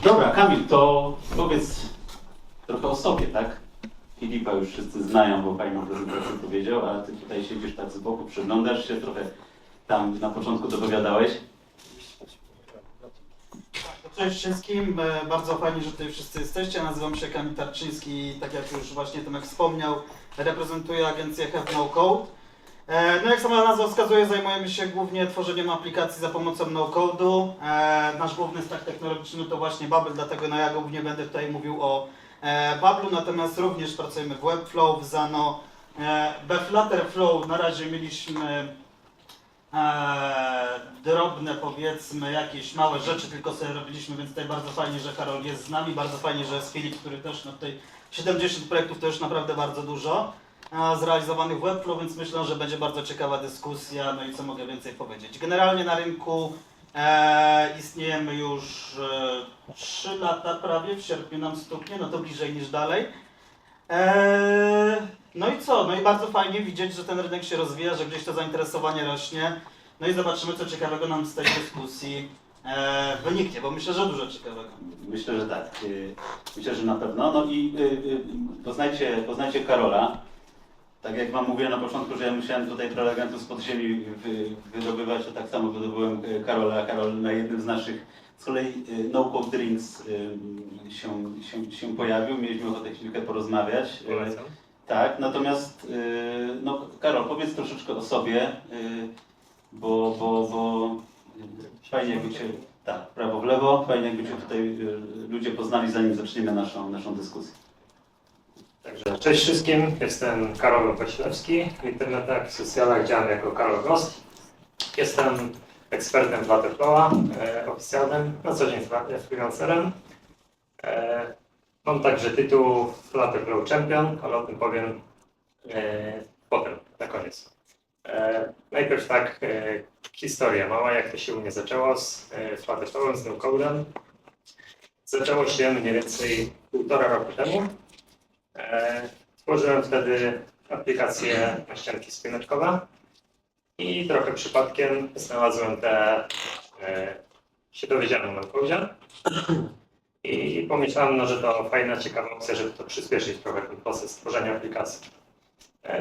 Dobra, Kamil, to powiedz trochę o sobie, tak? Filipa już wszyscy znają, bo fajną prezentację powiedział, a ty tutaj siedzisz tak z boku, przyglądasz się, trochę tam na początku dopowiadałeś. Cześć wszystkim, bardzo fajnie, że tutaj wszyscy jesteście. Nazywam się Kamil Tarczyński i tak jak już właśnie Tomek wspomniał, reprezentuję agencję Have No Code. No jak sama nazwa wskazuje, zajmujemy się głównie tworzeniem aplikacji za pomocą no-code'u. Nasz główny stack technologiczny to właśnie Babel, dlatego no ja głównie będę tutaj mówił o Bablu, natomiast również pracujemy w Webflow, w Zano, we Flutterflow na razie mieliśmy drobne, powiedzmy, jakieś małe rzeczy tylko sobie robiliśmy, więc tutaj bardzo fajnie, że Karol jest z nami, bardzo fajnie, że jest Filip, który też, no tutaj 70 projektów to już naprawdę bardzo dużo zrealizowanych w Webflow, więc myślę, że będzie bardzo ciekawa dyskusja, no i co mogę więcej powiedzieć. Generalnie na rynku istniejemy już 3 lata prawie, w sierpniu nam stuknie, no to bliżej niż dalej. No i co? No i bardzo fajnie widzieć, że ten rynek się rozwija, że gdzieś to zainteresowanie rośnie. No i zobaczymy, co ciekawego nam z tej dyskusji wyniknie, bo myślę, że dużo ciekawego. Myślę, że tak. Myślę, że na pewno. No i poznajcie Karola. Tak jak wam mówiłem na początku, że ja musiałem tutaj prelegentów z podziemi wydobywać, to tak samo wydobyłem Karola. Karol na jednym z naszych, z kolei No Code Drinks się pojawił. Mieliśmy ochotę chwilkę porozmawiać. Polecam. Tak, natomiast no, Karol, powiedz troszeczkę o sobie, bo fajnie jakby Cię, tak, prawo w lewo, fajnie jakby Cię tutaj ludzie poznali, zanim zaczniemy naszą dyskusję. Także cześć wszystkim, jestem Karol Wasilewski. W internetach, w socjalach działam jako Karol Ghost. Jestem ekspertem Flutterflowa, oficjalnym, na co dzień freelancerem. Mam także tytuł Flutterflow Champion, ale o tym powiem potem, na koniec. Najpierw tak, historia mała, jak to się u mnie zaczęło z Flutterflowem, z no-codem. Zaczęło się mniej więcej 1,5 roku temu. Tworzyłem wtedy aplikację na ścianki spineczkowe i trochę przypadkiem znalazłem się dowiedziałem o no-codzie i pomyślałem, no, że to fajna, ciekawa opcja, żeby to przyspieszyć trochę ten proces tworzenia aplikacji.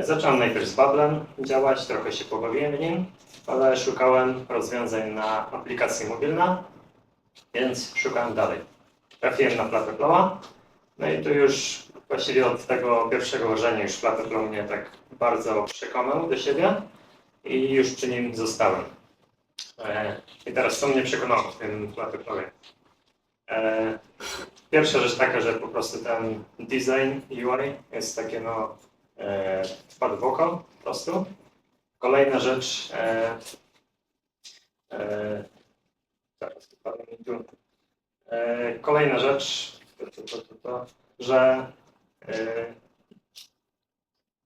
Zacząłem najpierw z Babelem działać, trochę się pobawiłem w nim, ale szukałem rozwiązań na aplikacje mobilne, więc szukałem dalej. Trafiłem na Flutterflowa, no i tu już właściwie od tego pierwszego wrażenia już Flutterflow mnie tak bardzo przekonał do siebie i już przy nim zostałem. I teraz co mnie przekonało w tym Flutterflowie? Pierwsza rzecz taka, że po prostu ten design UI jest takie no wpadł w oko po prostu. Kolejna rzecz teraz wypadło mi tu. Kolejna rzecz że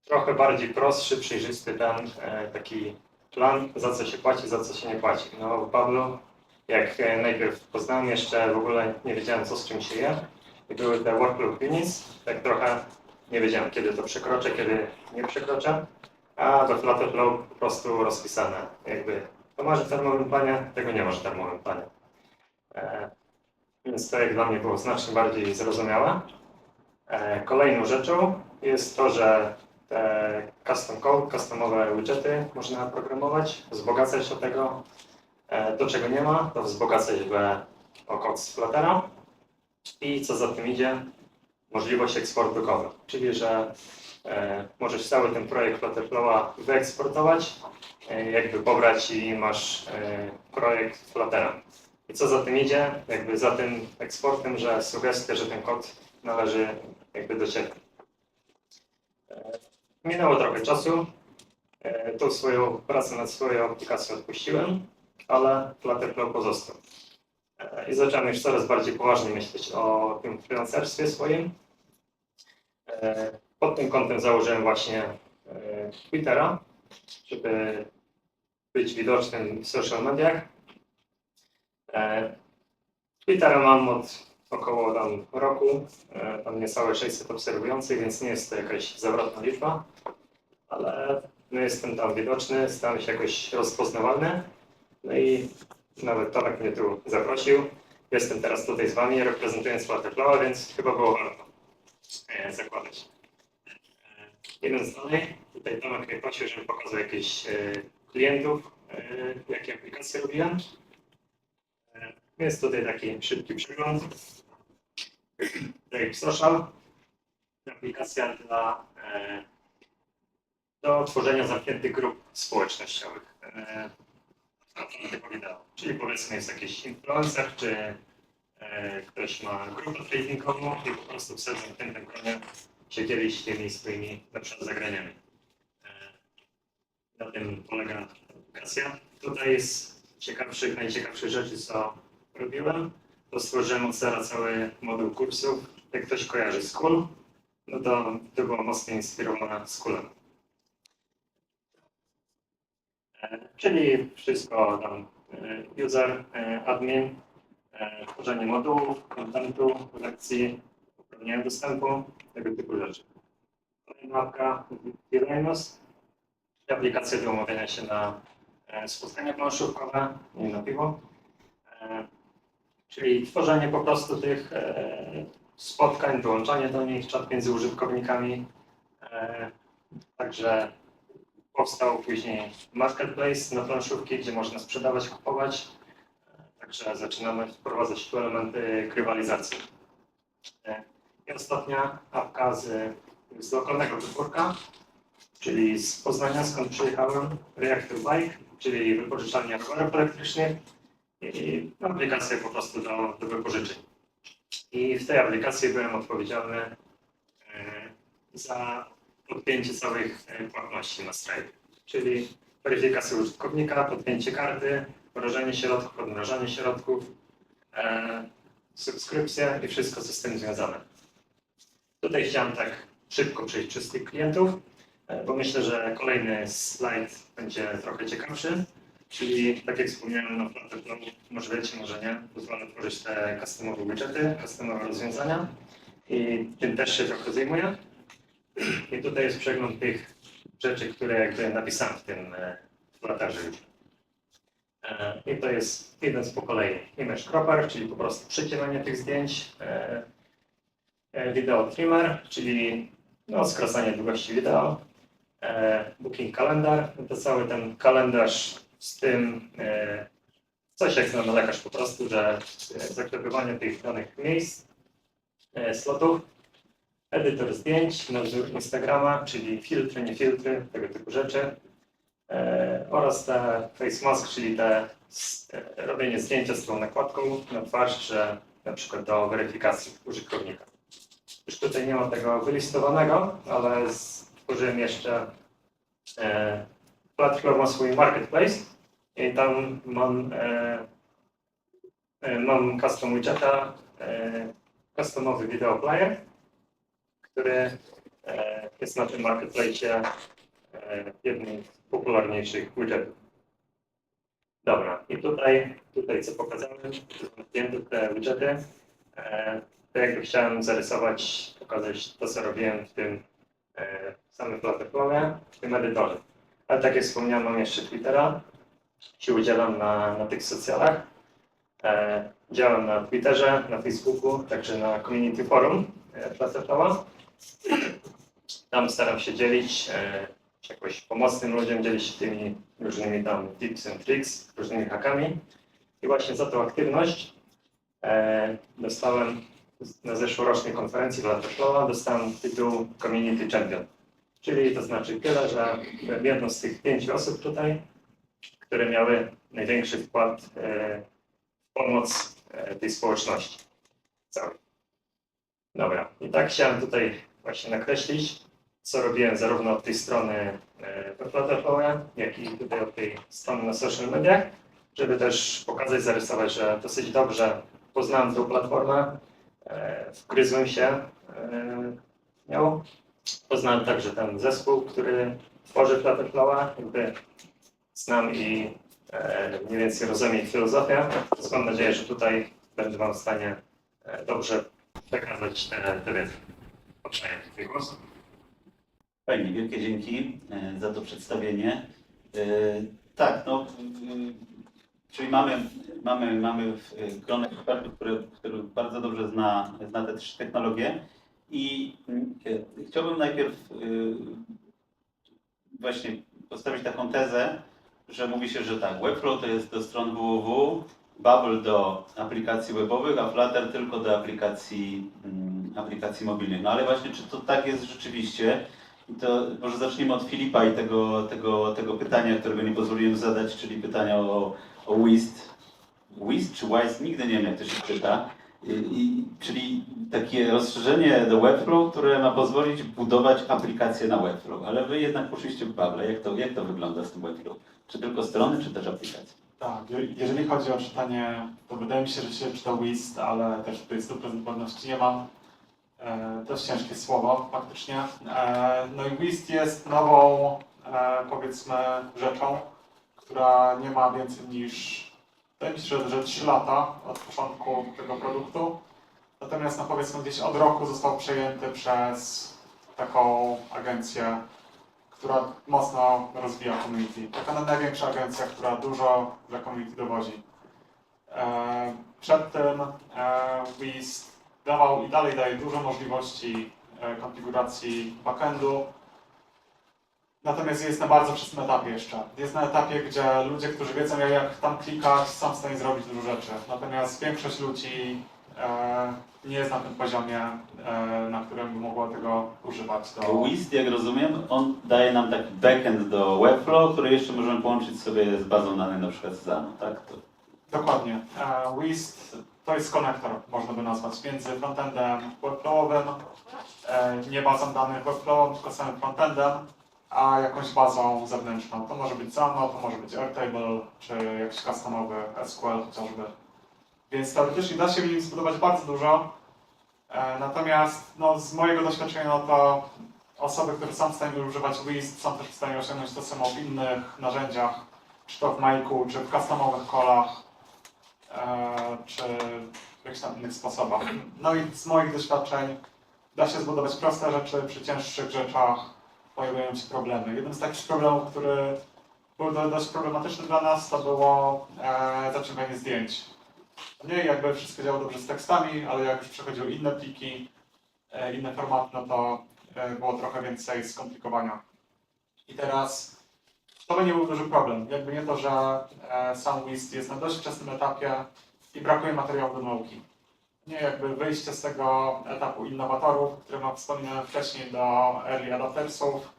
trochę bardziej prostszy, przejrzysty ten taki plan, za co się płaci, za co się nie płaci. No w Bablu, jak najpierw poznałem, jeszcze w ogóle nie wiedziałem, co z czym się je. I były te workflow units, tak trochę nie wiedziałem, kiedy to przekroczę, kiedy nie przekroczę. A we Flutterflow po prostu rozpisane, jakby to masz w darmowym planie, tego nie masz w darmowym planie. Więc to jak dla mnie było znacznie bardziej zrozumiałe. Kolejną rzeczą jest to, że te custom code, customowe widgety można programować, wzbogacać do tego. To czego nie ma, to wzbogacać o kod z Fluttera. I co za tym idzie, możliwość eksportu kodu. Czyli, że możesz cały ten projekt Flutterflowa wyeksportować, jakby pobrać i masz projekt Fluttera. I co za tym idzie, jakby za tym eksportem, że sugestia, że ten kod należy jakby do Ciebie. Minęło trochę czasu, tą swoją pracę nad swoją aplikacją odpuściłem, ale Flutterflow pozostał. I zacząłem już coraz bardziej poważnie myśleć o tym freelancerstwie swoim. Pod tym kątem założyłem właśnie Twittera, żeby być widocznym w social mediach. Twittera mam od około roku, tam niecałe 600 obserwujących, więc nie jest to jakaś zawrotna liczba, ale no jestem tam widoczny, stałem się jakoś rozpoznawalny, no i nawet Tomek mnie tu zaprosił. jestem teraz tutaj z Wami, reprezentując Flutterflowa, więc chyba było warto zakładać. Idąc dalej, tutaj Tomek mnie prosił, żebym pokazał jakichś klientów, jakie aplikacje robiłem. Jest tutaj taki szybki przegląd. Projekt Social, aplikacja do tworzenia zamkniętych grup społecznościowych. Tego wideo. Czyli powiedzmy jest jakiś influencer, czy ktoś ma grupę tradingową i po prostu w zamkniętym gronie się dzielić tymi swoimi na przykład zagraniami. Na tym polega aplikacja. Tutaj jest najciekawszych rzeczy, co robiłem. To stworzyłem od zera cały moduł kursów. Jak ktoś kojarzy School, no to była mocno inspirowana Schoolem. Czyli wszystko tam user, admin, tworzenie modułów, kontentu, lekcji, uprawnienia dostępu, tego typu rzeczy. Kolejna apka Villainous, aplikacja do umawiania się na spotkania planszówkowe i na piwo. Czyli tworzenie po prostu tych spotkań, dołączanie do nich, czat między użytkownikami. Także powstał później marketplace na planszówki, gdzie można sprzedawać, kupować. Także zaczynamy wprowadzać tu elementy grywalizacji. I ostatnia apka z lokalnego wytwórka, czyli z Poznania, skąd przyjechałem, Reactor Bike, czyli wypożyczalnia rowerów elektrycznych i aplikacja po prostu do wypożyczeń. I w tej aplikacji byłem odpowiedzialny za podpięcie całych płatności na Stripe, czyli weryfikację użytkownika, podpięcie karty, mrożenie środków, odmrażanie środków, subskrypcje i wszystko, co z tym związane. Tutaj chciałem tak szybko przejść przez tych klientów, bo myślę, że kolejny slajd będzie trochę ciekawszy. Czyli tak jak wspomniałem na Flutterflow, może wiecie, może nie, pozwala tworzyć te customowe widgety, customowe rozwiązania i tym też się trochę zajmuję. I tutaj jest przegląd tych rzeczy, które jakby napisałem w tym Flutterze już. I to jest idąc po kolei. Image cropper, czyli po prostu przecieranie tych zdjęć. Video trimmer, czyli skracanie długości wideo. Booking calendar, to cały ten kalendarz z tym, coś jak znamy lekarz po prostu, że zaklepywanie tych danych miejsc, slotów. Edytor zdjęć na wzór Instagrama, czyli filtry, nie filtry, tego typu rzeczy. Oraz te face mask, czyli robienie zdjęcia z tą nakładką na twarz, że na przykład do weryfikacji użytkownika. Już tutaj nie ma tego wylistowanego, ale stworzyłem jeszcze Flutterflow ma swój marketplace i tam mam custom widgeta, customowy video player, który jest na tym marketplace jednym z popularniejszych widgetów. Dobra, i tutaj co pokazałem, te widgety, to jakby chciałem zarysować, pokazać to, co robiłem w tym samym Flutterflowie, w tym edytorze. Ale tak jak wspomniałem, mam jeszcze Twittera, się udzielam na tych socjalach. Działam na Twitterze, na Facebooku, także na community forum Flutterflowa. Tam staram się dzielić, jakoś pomocnym ludziom, dzielić się tymi różnymi tam tips and tricks, różnymi hackami. I właśnie za tą aktywność dostałem na zeszłorocznej konferencji Flutterflowa dostałem tytuł Community Champion. Czyli to znaczy tyle, że byłem jedną z tych 5 osób tutaj, które miały największy wkład w pomoc tej społeczności całej. Dobra, i tak chciałem tutaj właśnie nakreślić, co robiłem zarówno od tej strony we Flutterflowie, jak i tutaj od tej strony na social mediach, żeby też pokazać, zarysować, że dosyć dobrze poznałem tę platformę, wgryzłem się w nią. Poznałem także ten zespół, który tworzy Flutterflowa, jakby znam i mniej więcej rozumiem ich filozofię. Mam nadzieję, że tutaj będę Wam w stanie dobrze przekazać tę wiedzę. Oddaję tutaj głos. Fajnie, wielkie dzięki za to przedstawienie. Tak, no, czyli mamy grono ekspertów, który bardzo dobrze zna te trzy technologie i chciałbym najpierw właśnie postawić taką tezę, że mówi się, że tak, Webflow to jest do stron www, Bubble do aplikacji webowych, a Flutter tylko do aplikacji mobilnych. No ale właśnie, czy to tak jest rzeczywiście? I to może zacznijmy od Filipa i tego pytania, którego nie pozwoliłem zadać, czyli pytania o WIST. WIST czy WIST? Nigdy nie wiem, jak to się czyta. Czyli takie rozszerzenie do Webflow, które ma pozwolić budować aplikacje na Webflow. Ale wy jednak poszliście w Bubble. Jak to wygląda z tym Webflow? Czy tylko strony, czy też aplikacje? Tak, jeżeli chodzi o czytanie, to wydaje mi się, że się czyta WIST, ale też tutaj 100% pewności nie mam. Dość ciężkie słowo, faktycznie. No i WIST jest nową, powiedzmy, rzeczą, która nie ma więcej niż, wydaje mi się, że 3 lata od początku tego produktu. Natomiast, no powiedzmy, gdzieś od roku został przejęty przez taką agencję, która mocno rozwija community. Taka największa agencja, która dużo dla community dowozi. Przed tym WIST dawał i dalej daje dużo możliwości konfiguracji backendu. Natomiast jest na bardzo wczesnym etapie jeszcze. Jest na etapie, gdzie ludzie, którzy wiedzą jak tam klikać, są w stanie zrobić dużo rzeczy. Natomiast większość ludzi nie jest na tym poziomie, na którym by mogła tego używać. WIST, jak rozumiem, on daje nam taki backend do Webflow, który jeszcze możemy połączyć sobie z bazą danych, na przykład z Zano, tak? Dokładnie. WIST to jest konektor, można by nazwać, między frontendem webflowowym, nie bazą danych webflowową, tylko samym frontendem, a jakąś bazą zewnętrzną. To może być Zano, to może być Airtable, czy jakiś customowy SQL chociażby. Więc teoretycznie da się w nim zbudować bardzo dużo. Natomiast no, z mojego doświadczenia, no to osoby, które są w stanie używać WIST, są też w stanie osiągnąć to samo w innych narzędziach, czy to w Make'u, czy w customowych callach, czy w jakichś tam innych sposobach. No i z moich doświadczeń da się zbudować proste rzeczy, przy cięższych rzeczach pojawiają się problemy. Jednym z takich problemów, który był dość problematyczny dla nas, to było zaciąganie zdjęć. Nie, jakby wszystko działo dobrze z tekstami, ale jak już przechodziły inne pliki, inne formaty, no to było trochę więcej skomplikowania. I teraz to by nie był duży problem. Jakby nie to, że sam WIST jest na dość wczesnym etapie i brakuje materiału do nauki. Nie, jakby wyjście z tego etapu innowatorów, który wspominałem wcześniej, do early adaptersów,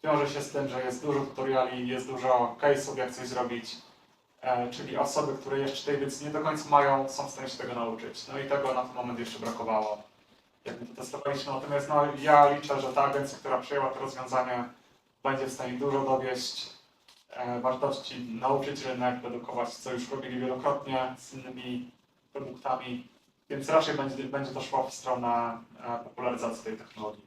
wiąże się z tym, że jest dużo tutoriali, jest dużo case'ów, jak coś zrobić. Czyli osoby, które jeszcze tej wiedzy nie do końca mają, są w stanie się tego nauczyć. No i tego na ten moment jeszcze brakowało. Jak my to testowaliśmy, natomiast no, ja liczę, że ta agencja, która przyjęła to rozwiązanie, będzie w stanie dużo dowieść wartości, nauczyć rynek, edukować, co już robili wielokrotnie z innymi produktami, więc raczej będzie to szło w stronę popularyzacji tej technologii.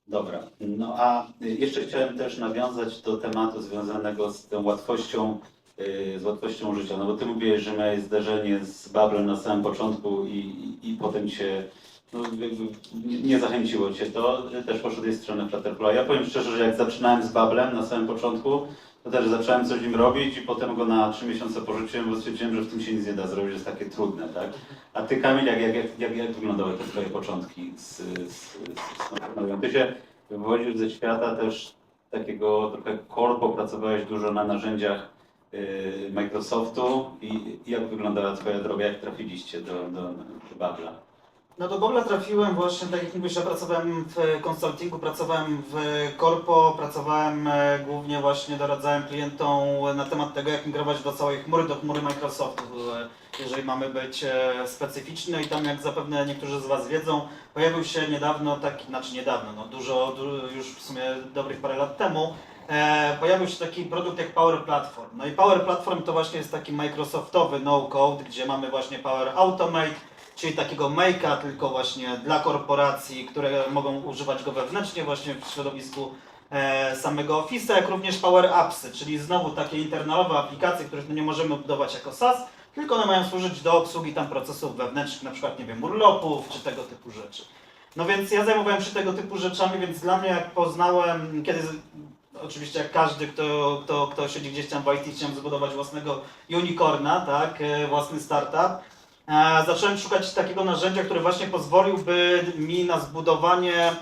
Dobra, no a jeszcze chciałem też nawiązać do tematu związanego z tą łatwością użycia, no bo ty mówiłeś, że miałeś zdarzenie z Bubble na samym początku i potem cię, no jakby nie zachęciło cię to, też poszedłeś w stronę Flutterflow. Ja powiem szczerze, że jak zaczynałem z Bubblem na samym początku, to też zacząłem coś w nim robić i potem go na 3 miesiące porzuciłem, bo stwierdziłem, że w tym się nic nie da zrobić, jest takie trudne, tak? A ty, Kamil, jak wyglądały te twoje początki z technologią? Ty się wywodzisz ze świata też takiego trochę korpo, pracowałeś dużo na narzędziach Microsoftu i jak wyglądała twoja droga, jak trafiliście do Bubble'a? No do Bubble'a trafiłem właśnie, tak jak mówisz, ja pracowałem w konsultingu, pracowałem w korpo, pracowałem głównie właśnie, doradzałem klientom na temat tego, jak migrować do całej chmury, do chmury Microsoftu, jeżeli mamy być specyficzni. I tam, jak zapewne niektórzy z Was wiedzą, pojawił się niedawno, no dużo, już w sumie dobrych parę lat temu, pojawił się taki produkt jak Power Platform. No i Power Platform to właśnie jest taki Microsoftowy no-code, gdzie mamy właśnie Power Automate, czyli takiego make'a, tylko właśnie dla korporacji, które mogą używać go wewnętrznie właśnie w środowisku samego Office'a, jak również Power Appsy, czyli znowu takie internalowe aplikacje, których nie możemy budować jako SaaS, tylko one mają służyć do obsługi tam procesów wewnętrznych, na przykład, nie wiem, urlopów czy tego typu rzeczy. No więc ja zajmowałem się tego typu rzeczami, więc dla mnie, jak poznałem, kiedy oczywiście jak każdy, kto siedzi gdzieś tam w IT, chciałem zbudować własnego unicorna, tak, własny startup. Zacząłem szukać takiego narzędzia, które właśnie pozwoliłby mi na zbudowanie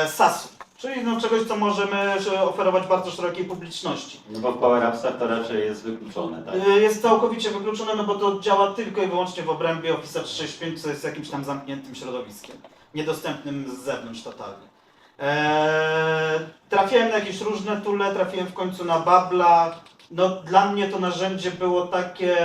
SaaS-u, czyli no, czegoś, co możemy oferować bardzo szerokiej publiczności. No bo w Power Appsach to raczej jest wykluczone, tak? Jest całkowicie wykluczone, no bo to działa tylko i wyłącznie w obrębie Office 365, co jest jakimś tam zamkniętym środowiskiem, niedostępnym z zewnątrz totalnie. Trafiłem na jakieś różne toole, trafiłem w końcu na Babla. No, dla mnie to narzędzie było takie...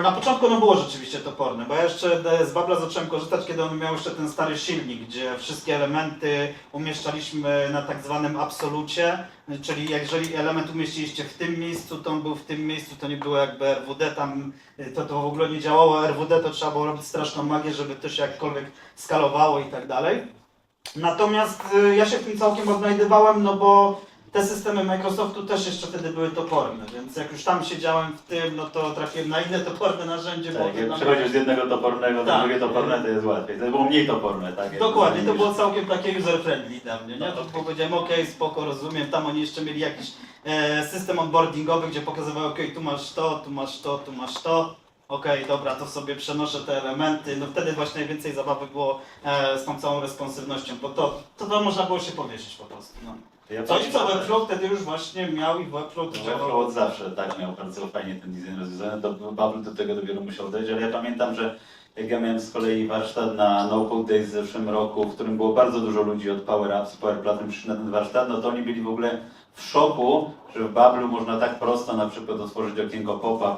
Na początku ono było rzeczywiście toporne, bo ja jeszcze z Babla zacząłem korzystać, kiedy on miał jeszcze ten stary silnik, gdzie wszystkie elementy umieszczaliśmy na tak zwanym absolucie, czyli jeżeli element umieściliście w tym miejscu, to on był w tym miejscu, to nie było jakby RWD, tam to w ogóle nie działało, RWD to trzeba było robić straszną magię, żeby to się jakkolwiek skalowało i tak dalej. Natomiast ja się w tym całkiem odnajdywałem, no bo te systemy Microsoftu też jeszcze wtedy były toporne, więc jak już tam siedziałem w tym, no to trafiłem na inne toporne narzędzie. Tak, bo jak tam... przechodzisz z jednego topornego do Tak. drugiego toporne, to jest łatwiej. To było mniej toporne, tak? jak Dokładnie, to zmienisz. było całkiem takie user-friendly dla mnie, nie? To powiedziałem, okej, spoko, rozumiem, tam oni jeszcze mieli jakiś system onboardingowy, gdzie pokazywały, okej, tu masz to, tu masz to, tu masz to. Okej, dobra, to sobie przenoszę te elementy. No wtedy właśnie najwięcej zabawy było z tą całą responsywnością, bo to można było się powiesić po prostu. No. Ja Coś, co pamiętam, Webflow wtedy już właśnie miał i Webflow to Webflow działało. od zawsze tak miał bardzo fajnie ten design rozwiązany, to Bubble do tego dopiero musiał dojść, ale ja pamiętam, że jak ja miałem z kolei warsztat na No Code Days w zeszłym roku, w którym było bardzo dużo ludzi od Power Apps, Power Platform przyszli na ten warsztat, no to oni byli w ogóle w szoku, że w Bubble'u można tak prosto na przykład otworzyć okienko pop-up,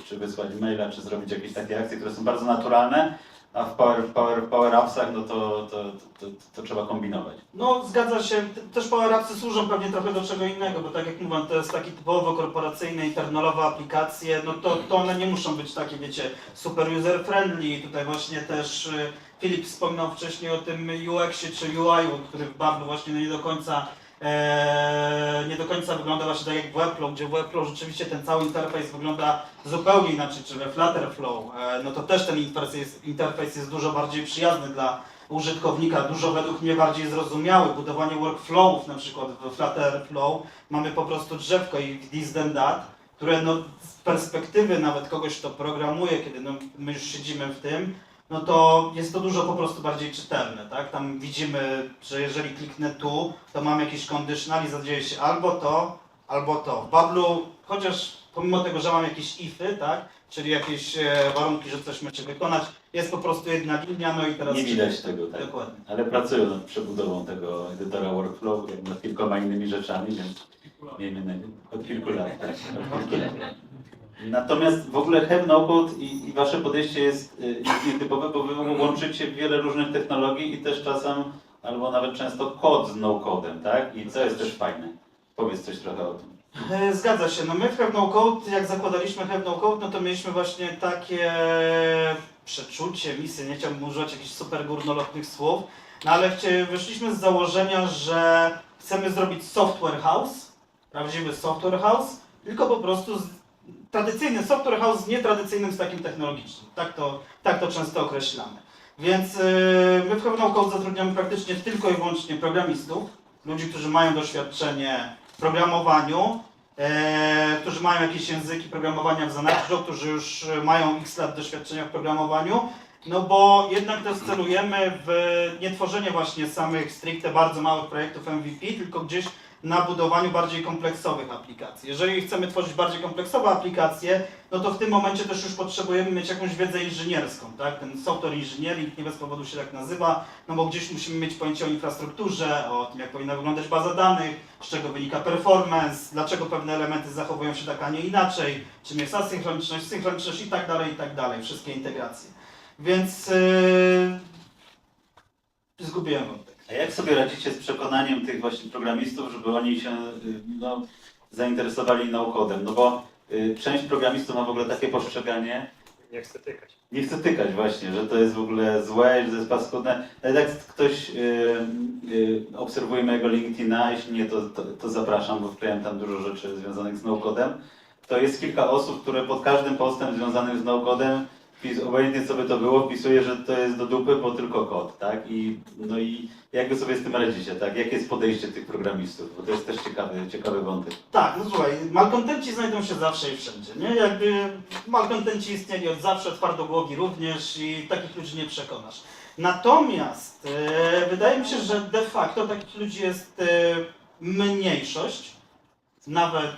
czy wysłać maila, czy zrobić jakieś takie akcje, które są bardzo naturalne, a w Power Appsach no to trzeba kombinować. No zgadza się, też Power Appsy służą pewnie trochę do czego innego, bo tak jak mówię, to jest taki typowo korporacyjny, internalowe aplikacje, no to one nie muszą być takie, wiecie, super user-friendly. Tutaj właśnie też Filip wspominał wcześniej o tym UX-ie czy UI-u, który w Bablu właśnie no nie do końca wygląda właśnie tak jak w Webflow, gdzie w Webflow rzeczywiście ten cały interfejs wygląda zupełnie inaczej, czy we Flutterflow, no to też ten interfejs jest dużo bardziej przyjazny dla użytkownika, dużo według mnie bardziej zrozumiały. Budowanie workflowów na przykład w Flutterflow mamy po prostu drzewko i this then that, które no z perspektywy nawet kogoś, kto programuje, kiedy no, my już siedzimy w tym, no to jest to dużo po prostu bardziej czytelne, tak? Tam widzimy, że jeżeli kliknę tu, to mam jakiś conditional i zadzieje się albo to, albo to. W Bablu, chociaż pomimo tego, że mam jakieś ify, tak? Czyli jakieś warunki, że coś macie wykonać, jest po prostu jedna linia, no i teraz... Nie widać tego, tak. Dokładnie. Ale pracują nad przebudową tego edytora workflow, jak nad kilkoma innymi rzeczami, więc miejmy nadzieję. Od kilku lat, tak. Od kilku lat. Natomiast w ogóle Have No Code i wasze podejście jest nietypowe, bo wy łączycie wiele różnych technologii i też czasem, albo nawet często kod z no-codem, tak? I co jest też fajne. Powiedz coś trochę o tym. Zgadza się. No my w Have No Code, jak zakładaliśmy Have No Code, no to mieliśmy właśnie takie przeczucie, misję, nie chciałbym używać jakichś super górnolotnych słów, no ale wyszliśmy z założenia, że chcemy zrobić software house, prawdziwy software house, tylko po prostu tradycyjny software house z nietradycyjnym stackiem technologicznym. Tak to często określamy. Więc my w Have No Code zatrudniamy praktycznie tylko i wyłącznie programistów, ludzi, którzy mają doświadczenie w programowaniu, którzy mają jakieś języki programowania w zanadrzu, którzy już mają x lat doświadczenia w programowaniu, no bo jednak też celujemy w nie tworzenie właśnie samych stricte bardzo małych projektów MVP, tylko gdzieś na budowaniu bardziej kompleksowych aplikacji. Jeżeli chcemy tworzyć bardziej kompleksowe aplikacje, no to w tym momencie też już potrzebujemy mieć jakąś wiedzę inżynierską, tak? Ten software engineering nie bez powodu się tak nazywa, no bo gdzieś musimy mieć pojęcie o infrastrukturze, o tym, jak powinna wyglądać baza danych, z czego wynika performance, dlaczego pewne elementy zachowują się tak, a nie inaczej, czym jest asynchroniczność, synchroniczność i tak dalej, wszystkie integracje. Więc zgubiłem wątek. A jak sobie radzicie z przekonaniem tych właśnie programistów, żeby oni się no, zainteresowali no-codem? No bo część programistów ma w ogóle takie postrzeganie, Nie chcę tykać. nie chce tykać właśnie, że to jest w ogóle złe, że to jest paskudne. Ale jak ktoś obserwuje mojego LinkedIna, jeśli nie, to zapraszam, bo wklejam tam dużo rzeczy związanych z no-codem, to jest kilka osób, które pod każdym postem związanym z no-codem obojętnie co by to było, wpisuje, że to jest do dupy, bo tylko kod, tak? No i jak wy sobie z tym radzicie, tak? Jakie jest podejście tych programistów? Bo to jest też ciekawy wątek. Tak, no słuchaj, malkontenci znajdą się zawsze i wszędzie, nie? Jakby malkontenci istnieli od zawsze, twardogłowi również i takich ludzi nie przekonasz. Natomiast wydaje mi się, że de facto takich ludzi jest mniejszość, nawet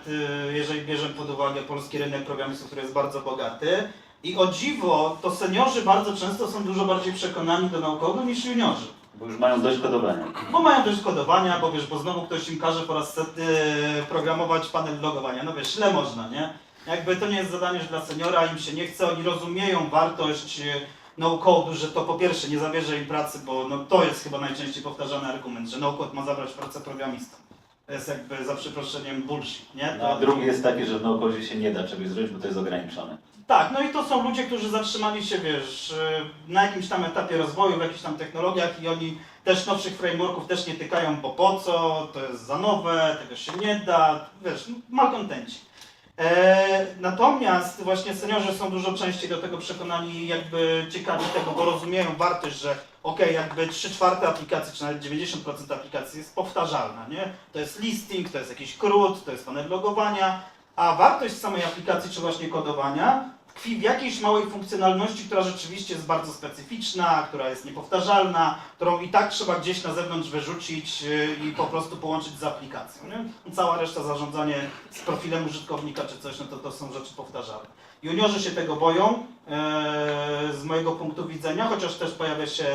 jeżeli bierzemy pod uwagę polski rynek programistów, który jest bardzo bogaty. I o dziwo, to seniorzy bardzo często są dużo bardziej przekonani do no-code'u niż juniorzy. Bo już mają dość kodowania. Bo mają dość kodowania, bo wiesz, bo znowu ktoś im każe po raz setny programować panel logowania. No wiesz, źle można, nie? Jakby to nie jest zadanie już dla seniora, im się nie chce, oni rozumieją wartość no-code'u, że to po pierwsze nie zabierze im pracy, bo no, to jest chyba najczęściej powtarzany argument, że no-code ma zabrać pracę programistom. To jest jakby za przeproszeniem bullshit, nie? No, a drugi jest taki, że w no-codzie się nie da czegoś zrobić, bo to jest ograniczone. Tak, no i to są ludzie, którzy zatrzymali się, wiesz, na jakimś tam etapie rozwoju, w jakichś tam technologiach i oni też nowszych frameworków też nie tykają, bo po co, to jest za nowe, tego się nie da, wiesz, malkontenci. Natomiast właśnie seniorzy są dużo częściej do tego przekonani, jakby ciekawi tego, bo rozumieją wartość, że okej, jakby 3/4 aplikacji, czy nawet 90% aplikacji jest powtarzalna, nie? To jest listing, to jest jakiś CRUD, to jest panel logowania, a wartość samej aplikacji, czy właśnie kodowania, tkwi w jakiejś małej funkcjonalności, która rzeczywiście jest bardzo specyficzna, która jest niepowtarzalna, którą i tak trzeba gdzieś na zewnątrz wyrzucić i po prostu połączyć z aplikacją. Nie? Cała reszta, zarządzanie z profilem użytkownika czy coś, no to są rzeczy powtarzalne. Juniorzy się tego boją, z mojego punktu widzenia, chociaż też pojawia się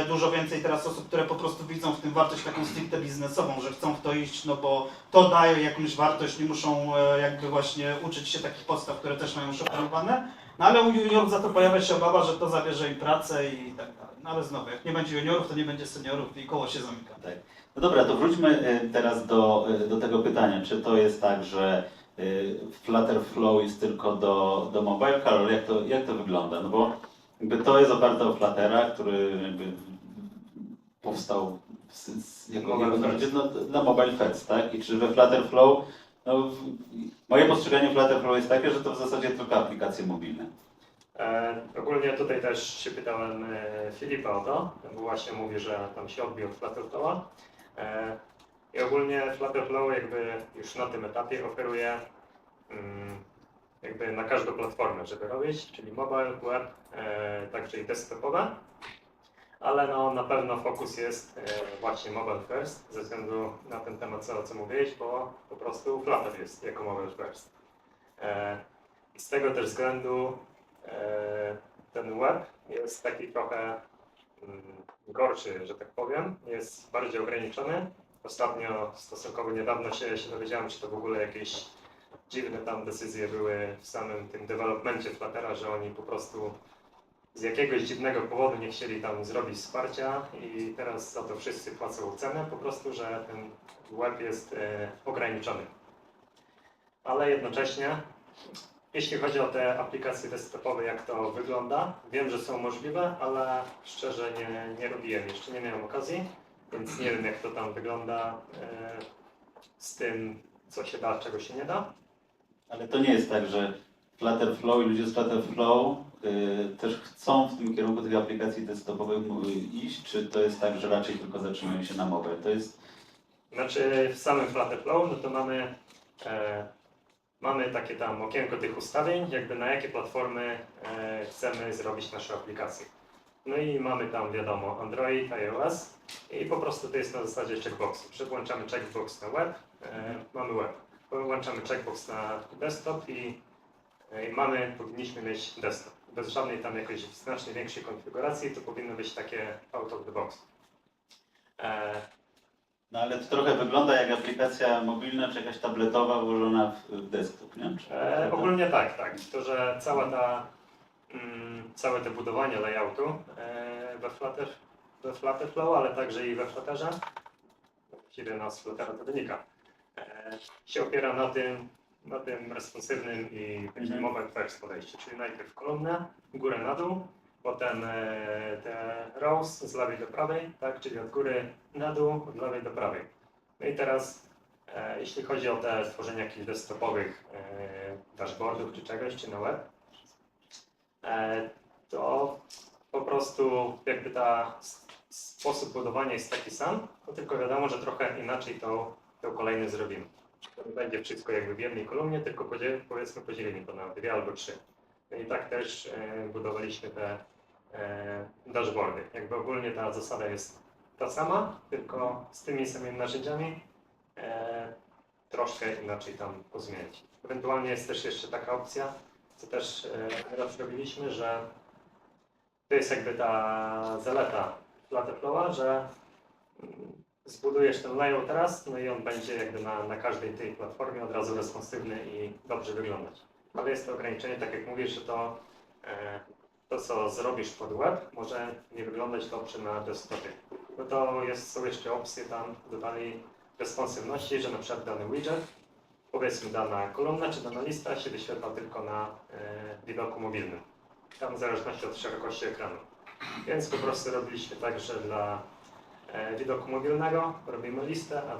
dużo więcej teraz osób, które po prostu widzą w tym wartość taką stricte biznesową, że chcą w to iść, no bo to daje jakąś wartość, nie muszą jakby właśnie uczyć się takich podstaw, które też mają szokolowane. No ale u juniorów za to pojawia się obawa, że to zabierze im pracę i tak dalej. No ale znowu, jak nie będzie juniorów, to nie będzie seniorów i koło się zamyka. Tak. No dobra, to wróćmy teraz do tego pytania. Czy to jest tak, że Flutter Flow jest tylko do mobile? Karol, jak to wygląda? No bo jakby to jest oparte o Fluttera, który jakby powstał dla mobile first, tak? I czy we Flutter Flow, no, moje postrzeganie Flutter Flow jest takie, że to w zasadzie tylko aplikacje mobilne. Ogólnie tutaj też się pytałem Filipa o to, bo właśnie mówi, że tam się odbił od Flutterflowa. I ogólnie Flutterflow jakby już na tym etapie oferuje jakby na każdą platformę, żeby robić, czyli mobile, web, także i desktopowe. Ale no, na pewno fokus jest właśnie mobile first, ze względu na ten temat, co mówiłeś, bo po prostu Flutter jest jako mobile first. I z tego też względu ten web jest taki trochę gorszy, że tak powiem, jest bardziej ograniczony. Ostatnio, stosunkowo niedawno się dowiedziałem, czy to w ogóle jakieś dziwne tam decyzje były w samym tym developmencie Fluttera, że oni po prostu z jakiegoś dziwnego powodu nie chcieli tam zrobić wsparcia i teraz za to wszyscy płacą cenę, po prostu, że ten web jest ograniczony. Ale jednocześnie, jeśli chodzi o te aplikacje desktopowe, jak to wygląda, wiem, że są możliwe, ale szczerze nie robiłem, jeszcze nie miałem okazji, więc nie wiem, jak to tam wygląda z tym, co się da, czego się nie da. Ale to nie jest tak, że Flutter Flow i ludzie z Flutter Flow też chcą w tym kierunku tych aplikacji desktopowych iść, czy to jest tak, że raczej tylko zatrzymują się na mobile? To jest... Znaczy w samym Flutter Flow, no to mamy takie tam okienko tych ustawień, jakby na jakie platformy chcemy zrobić nasze aplikacje. No i mamy tam, wiadomo, Android, iOS i po prostu to jest na zasadzie checkboxu. Włączamy checkbox na web, mamy web. Włączamy checkbox na desktop i powinniśmy mieć desktop. Bez żadnej tam jakiejś znacznie większej konfiguracji, to powinno być takie out of the box. No ale to trochę wygląda jak aplikacja mobilna, czy jakaś tabletowa włożona w desktop, nie? Ogólnie tak. To, że całe to budowanie layoutu we Flutterflow, ale także i we Flutterze, właściwie z Fluttera to wynika, się opiera na tym responsywnym i takim mobile first podejściu, czyli najpierw kolumnę, górę na dół, potem te rows z lewej do prawej, tak, czyli od góry na dół, od lewej do prawej. No i teraz jeśli chodzi o te tworzenie jakichś desktopowych dashboardów czy czegoś, czy na web, to po prostu jakby sposób budowania jest taki sam, no tylko wiadomo, że trochę inaczej to kolejne zrobimy. To nie będzie wszystko jakby w jednej kolumnie, tylko powiedzmy podzielimy to na 2 albo 3. No i tak też budowaliśmy te dashboardy. Jakby ogólnie ta zasada jest ta sama, tylko z tymi samymi narzędziami troszkę inaczej tam pozmienić. Ewentualnie jest też jeszcze taka opcja, co też raz robiliśmy, że to jest jakby ta zaleta Flutterflowa, że zbudujesz ten layout teraz, no i on będzie jakby na każdej tej platformie od razu responsywny i dobrze wyglądać. Ale jest to ograniczenie, tak jak mówisz, że to co zrobisz pod web, może nie wyglądać dobrze na desktopie. No to są jeszcze opcje tam, dodali responsywności, że na przykład dany widget, powiedzmy dana kolumna czy dana lista się wyświetla tylko na widoku mobilnym. Tam w zależności od szerokości ekranu. Więc po prostu robiliśmy tak, że dla widoku mobilnego robimy listę, a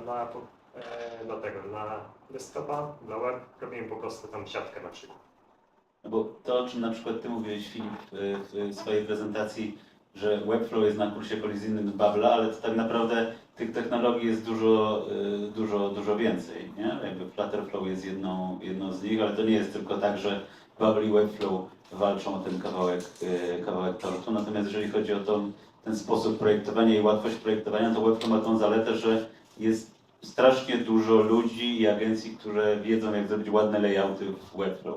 dla desktopa, dla web robimy po prostu tam siatkę na przykład. No bo to, o czym na przykład Ty mówiłeś, Filip, w swojej prezentacji, że Webflow jest na kursie kolizyjnym z Bubble'a, ale to tak naprawdę tych technologii jest dużo więcej, nie? Jakby Flutterflow jest jedną z nich, ale to nie jest tylko tak, że Bubble i Webflow walczą o ten kawałek tortu. Natomiast jeżeli chodzi o ten sposób projektowania i łatwość projektowania, to Webflow ma tą zaletę, że jest strasznie dużo ludzi i agencji, które wiedzą, jak zrobić ładne layouty w Webflow,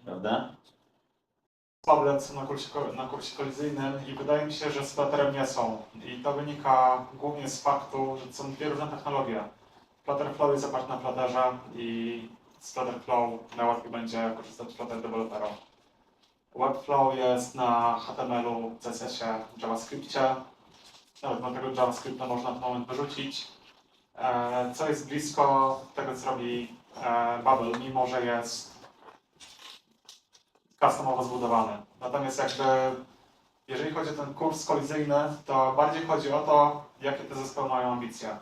prawda? Problem są na kursie kolizyjnym i wydaje mi się, że z Flutterem nie są. I to wynika głównie z faktu, że są dwie różne technologie. Flutterflow jest oparty na Flutterze i z Flutterflow najłatwiej będzie korzystać Flutter deweloperom. Webflow jest na HTML-u, CSS-ie, JavaScriptie. Nawet na tego JavaScripta można w moment wyrzucić. Co jest blisko tego, co robi Bubble, mimo że jest customowo zbudowany. Natomiast jeżeli chodzi o ten kurs kolizyjny, to bardziej chodzi o to, jakie te zespoły mają ambicje.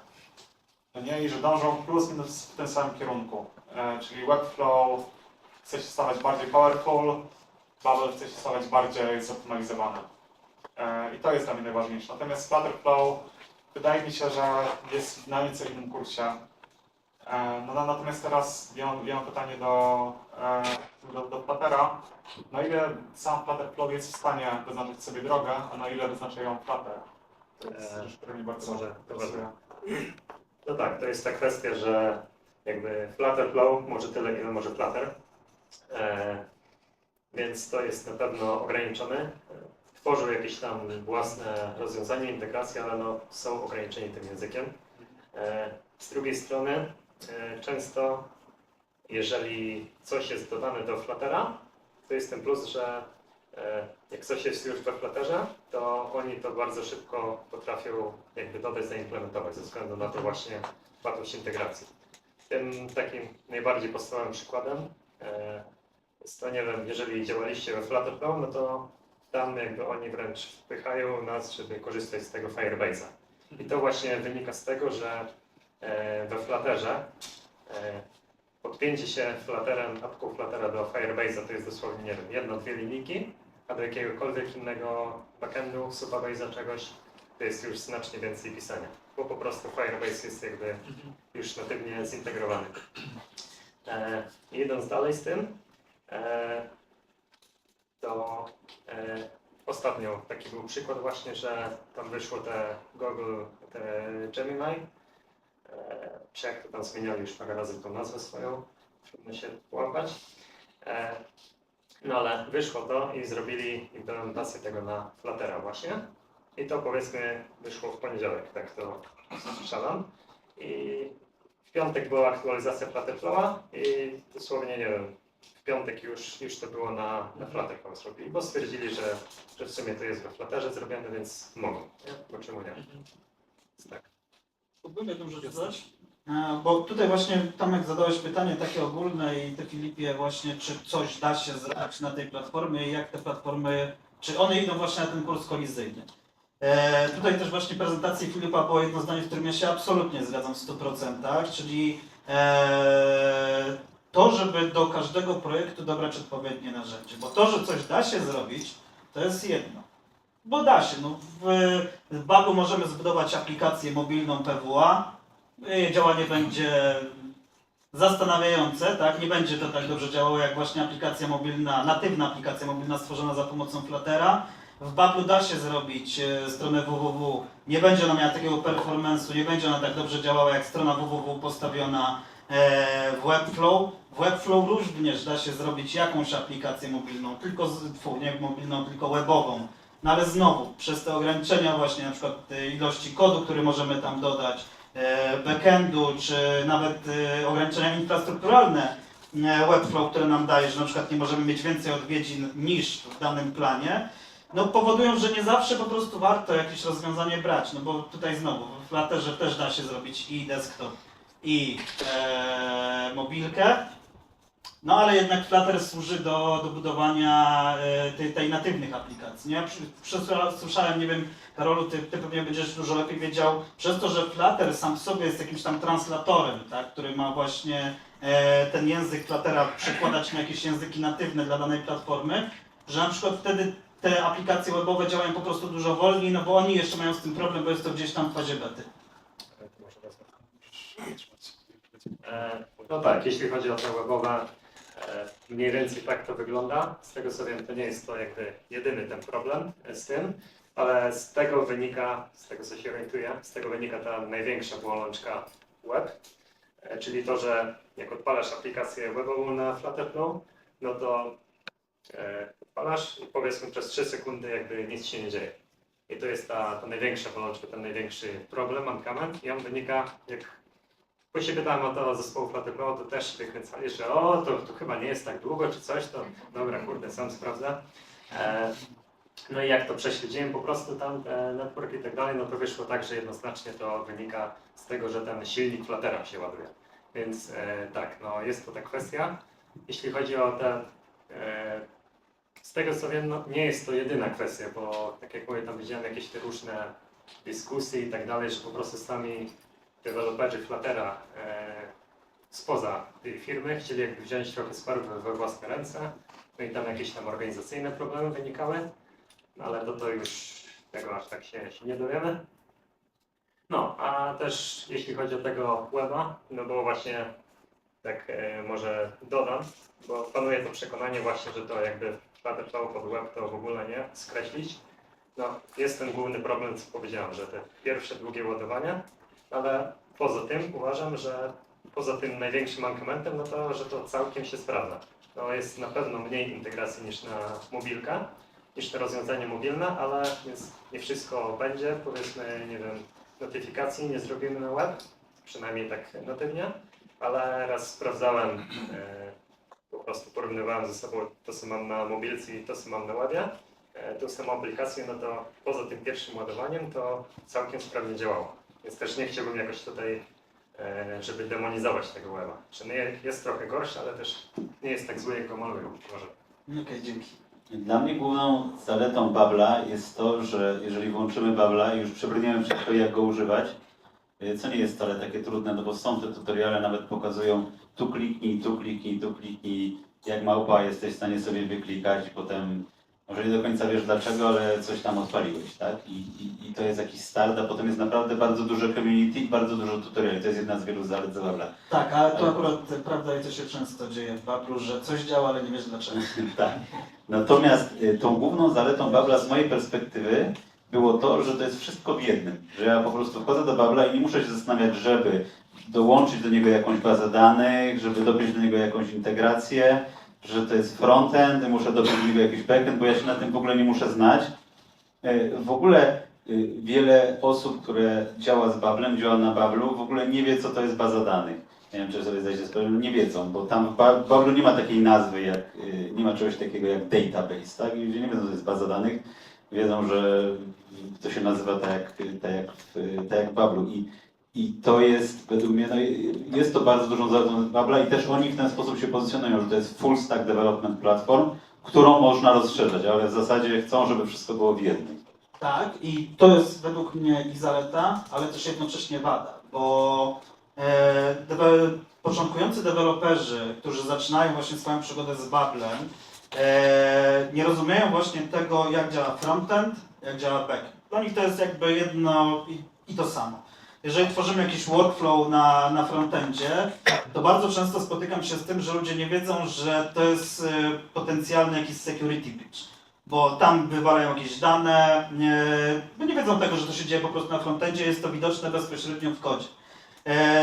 To nie, i że dążą plus minus w tym samym kierunku. Czyli Webflow chce się stawać bardziej powerful, Bubble chce się stawać bardziej zoptymalizowany. I to jest dla mnie najważniejsze. Natomiast Flutterflow wydaje mi się, że jest na nieco innym kursie. Natomiast teraz ja mam pytanie do Fluttera. Na ile sam Flutterflow jest w stanie wyznaczyć sobie drogę, a na ile wyznacza ją Flutter? To jest rzecz, która mnie bardzo interesuje. No tak, to jest ta kwestia, że jakby Flutterflow może tyle, ile może Flutter. Więc to jest na pewno ograniczone. Tworzył jakieś tam własne rozwiązania, integracje, ale no, są ograniczeni tym językiem. Z drugiej strony często, jeżeli coś jest dodane do Fluttera, to jest ten plus, że jak coś jest już we Flutterze, to oni to bardzo szybko potrafią jakby dodać, zaimplementować ze względu na to właśnie łatwość integracji. Tym takim najbardziej podstawowym przykładem jest to, nie wiem, jeżeli działaliście we Flutterflow, no to tam jakby oni wręcz wpychają nas, żeby korzystać z tego Firebase'a. I to właśnie wynika z tego, że we Flutterze podpięcie się apką Fluttera do Firebase'a to jest dosłownie, nie wiem, 1-2 linijki, a do jakiegokolwiek innego backendu, Subabase'a czegoś, to jest już znacznie więcej pisania, bo po prostu Firebase jest jakby już natywnie zintegrowany. Idąc dalej z tym, to ostatnio taki był przykład właśnie, że tam wyszło te Google, te Gemini, czy jak to tam zmieniali już parę razy tą nazwę swoją, trudno się połapać. No ale wyszło to i zrobili implementację tego na Fluttera właśnie. I to powiedzmy wyszło w poniedziałek, tak to słyszałem. I w piątek była aktualizacja Flutterflowa i dosłownie, nie wiem, w piątek już to było na Flutterflow zrobili, bo stwierdzili, że w sumie to jest we Flutterze zrobione, więc mogą, nie? Bo czemu nie? Więc tak. Mógłbym jedną rzecz dodać? Bo tutaj właśnie Tomek zadałeś pytanie takie ogólne i Ty, Filipie, właśnie czy coś da się zrobić na tej platformie i jak te platformy, czy one idą właśnie na ten kurs kolizyjny. Tutaj też właśnie w prezentacji Filipa było jedno zdanie, w którym ja się absolutnie zgadzam w 100%, czyli to, żeby do każdego projektu dobrać odpowiednie narzędzie. Bo to, że coś da się zrobić, to jest jedno. Bo da się. No, w Bablu możemy zbudować aplikację mobilną PWA. Jej działanie będzie zastanawiające, tak? Nie będzie to tak dobrze działało jak właśnie aplikacja mobilna, natywna aplikacja mobilna stworzona za pomocą Fluttera. W Bablu da się zrobić stronę www. Nie będzie ona miała takiego performance'u, nie będzie ona tak dobrze działała jak strona www postawiona w Webflow. W Webflow również da się zrobić jakąś aplikację mobilną, nie mobilną, tylko webową. No ale znowu, przez te ograniczenia właśnie na przykład ilości kodu, który możemy tam dodać, backendu, czy nawet ograniczenia infrastrukturalne Webflow, które nam daje, że na przykład nie możemy mieć więcej odwiedzin niż w danym planie, no powodują, że nie zawsze po prostu warto jakieś rozwiązanie brać, no bo tutaj znowu w Flutterze też da się zrobić i desktop, i mobilkę, no ale jednak Flutter służy do budowania tej natywnych aplikacji. Nie? Słyszałem, nie wiem, Karolu, ty pewnie będziesz dużo lepiej wiedział, przez to, że Flutter sam w sobie jest jakimś tam translatorem, tak, który ma właśnie ten język Fluttera przekładać na jakieś języki natywne dla danej platformy, że na przykład wtedy te aplikacje webowe działają po prostu dużo wolniej, no bo oni jeszcze mają z tym problem, bo jest to gdzieś tam w fazie bety. No tak, jeśli chodzi o te webowe, mniej więcej tak to wygląda. Z tego co wiem, to nie jest to jakby jedyny ten problem z tym, ale z tego wynika, z tego co się orientuję, z tego wynika ta największa bolączka web, czyli to, że jak odpalasz aplikację webową na Flutterflow, no to odpalasz i powiedzmy przez 3 sekundy jakby nic się nie dzieje. I to jest ta największa bolączka, ten największy problem, mankament i on wynika, jak bo się pytałem o to zespołu Flutterflow, to też wykręcali, że to chyba nie jest tak długo czy coś, to dobra, kurde, sam sprawdzę. No i jak to prześledziłem po prostu tam network i tak dalej, no to wyszło tak, że jednoznacznie to wynika z tego, że ten silnik Fluttera się ładuje. Więc tak, no jest to ta kwestia. Jeśli chodzi o te, z tego co wiem, no nie jest to jedyna kwestia, bo tak jak mówię, tam widziałem jakieś te różne dyskusje i tak dalej, że po prostu sami deweloperzy Fluttera spoza tej firmy chcieli jakby wziąć trochę sprawy we własne ręce, no i tam jakieś tam organizacyjne problemy wynikały, no ale to już tego aż tak się nie dowiemy. No, a też jeśli chodzi o tego weba, no bo właśnie tak może dodam, bo panuje to przekonanie właśnie, że to jakby Flutterflow pod web to w ogóle nie skreślić. No, jest ten główny problem, co powiedziałem, że te pierwsze długie ładowania, ale poza tym uważam, że poza tym największym mankamentem, no to, że to całkiem się sprawdza. No, jest na pewno mniej integracji niż na mobilkę, niż te rozwiązanie mobilne, ale więc nie wszystko będzie, powiedzmy, nie wiem, notyfikacji nie zrobimy na web, przynajmniej tak natywnie, ale raz sprawdzałem, po prostu porównywałem ze sobą to, co mam na mobilce i to, co mam na webie, tą samą aplikację, no to poza tym pierwszym ładowaniem to całkiem sprawnie działało. Więc też nie chciałbym jakoś tutaj, żeby demonizować tego weba. Czy nie jest trochę gorszy, ale też nie jest tak zły, jak go malują. Może. Okej, dzięki. Dla mnie główną zaletą Babla jest to, że jeżeli włączymy Babla i już przebrniemy przez to, jak go używać, co nie jest wcale takie trudne, no bo są te tutoriale, nawet pokazują tu kliknij, tu kliknij, tu kliknij, jak małpa jesteś w stanie sobie wyklikać i potem może nie do końca wiesz dlaczego, ale coś tam odpaliłeś, tak? I to jest jakiś start, a potem jest naprawdę bardzo duże community, bardzo dużo tutoriali. To jest jedna z wielu zalet Babla. Tak, ale to akurat prawda i to się często dzieje w Bablu, że coś działa, ale nie wiesz dlaczego. Tak. Natomiast tą główną zaletą Babla z mojej perspektywy było to, że to jest wszystko w jednym. Że ja po prostu wchodzę do Babla i nie muszę się zastanawiać, żeby dołączyć do niego jakąś bazę danych, żeby dopiąć do niego jakąś integrację, że to jest frontend, muszę dopiąć do niego jakiś backend, bo ja się na tym w ogóle nie muszę znać. W ogóle wiele osób, które działa z Bablem, działa na Bablu, w ogóle nie wie, co to jest baza danych. Nie wiem, czy sobie zdajecie sprawę, nie wiedzą, bo tam w Bablu nie ma takiej nazwy, nie ma czegoś takiego jak database, tak? I ludzie nie wiedzą, co to jest baza danych, wiedzą, że to się nazywa tak jak w Bablu. I to jest, według mnie, no, jest to bardzo dużą zaletą Babla i też oni w ten sposób się pozycjonują, że to jest full stack development platform, którą można rozszerzać, ale w zasadzie chcą, żeby wszystko było w jednym. Tak, i to jest według mnie ich zaleta, ale też jednocześnie wada, bo początkujący deweloperzy, którzy zaczynają właśnie swoją przygodę z Babelem, nie rozumieją właśnie tego, jak działa frontend, jak działa backend. Dla nich to jest jakby jedno i to samo. Jeżeli tworzymy jakiś workflow na frontendzie, to bardzo często spotykam się z tym, że ludzie nie wiedzą, że to jest potencjalny jakiś security breach, bo tam wywalają jakieś dane, bo nie wiedzą tego, że to się dzieje po prostu na frontendzie, jest to widoczne bezpośrednio w kodzie.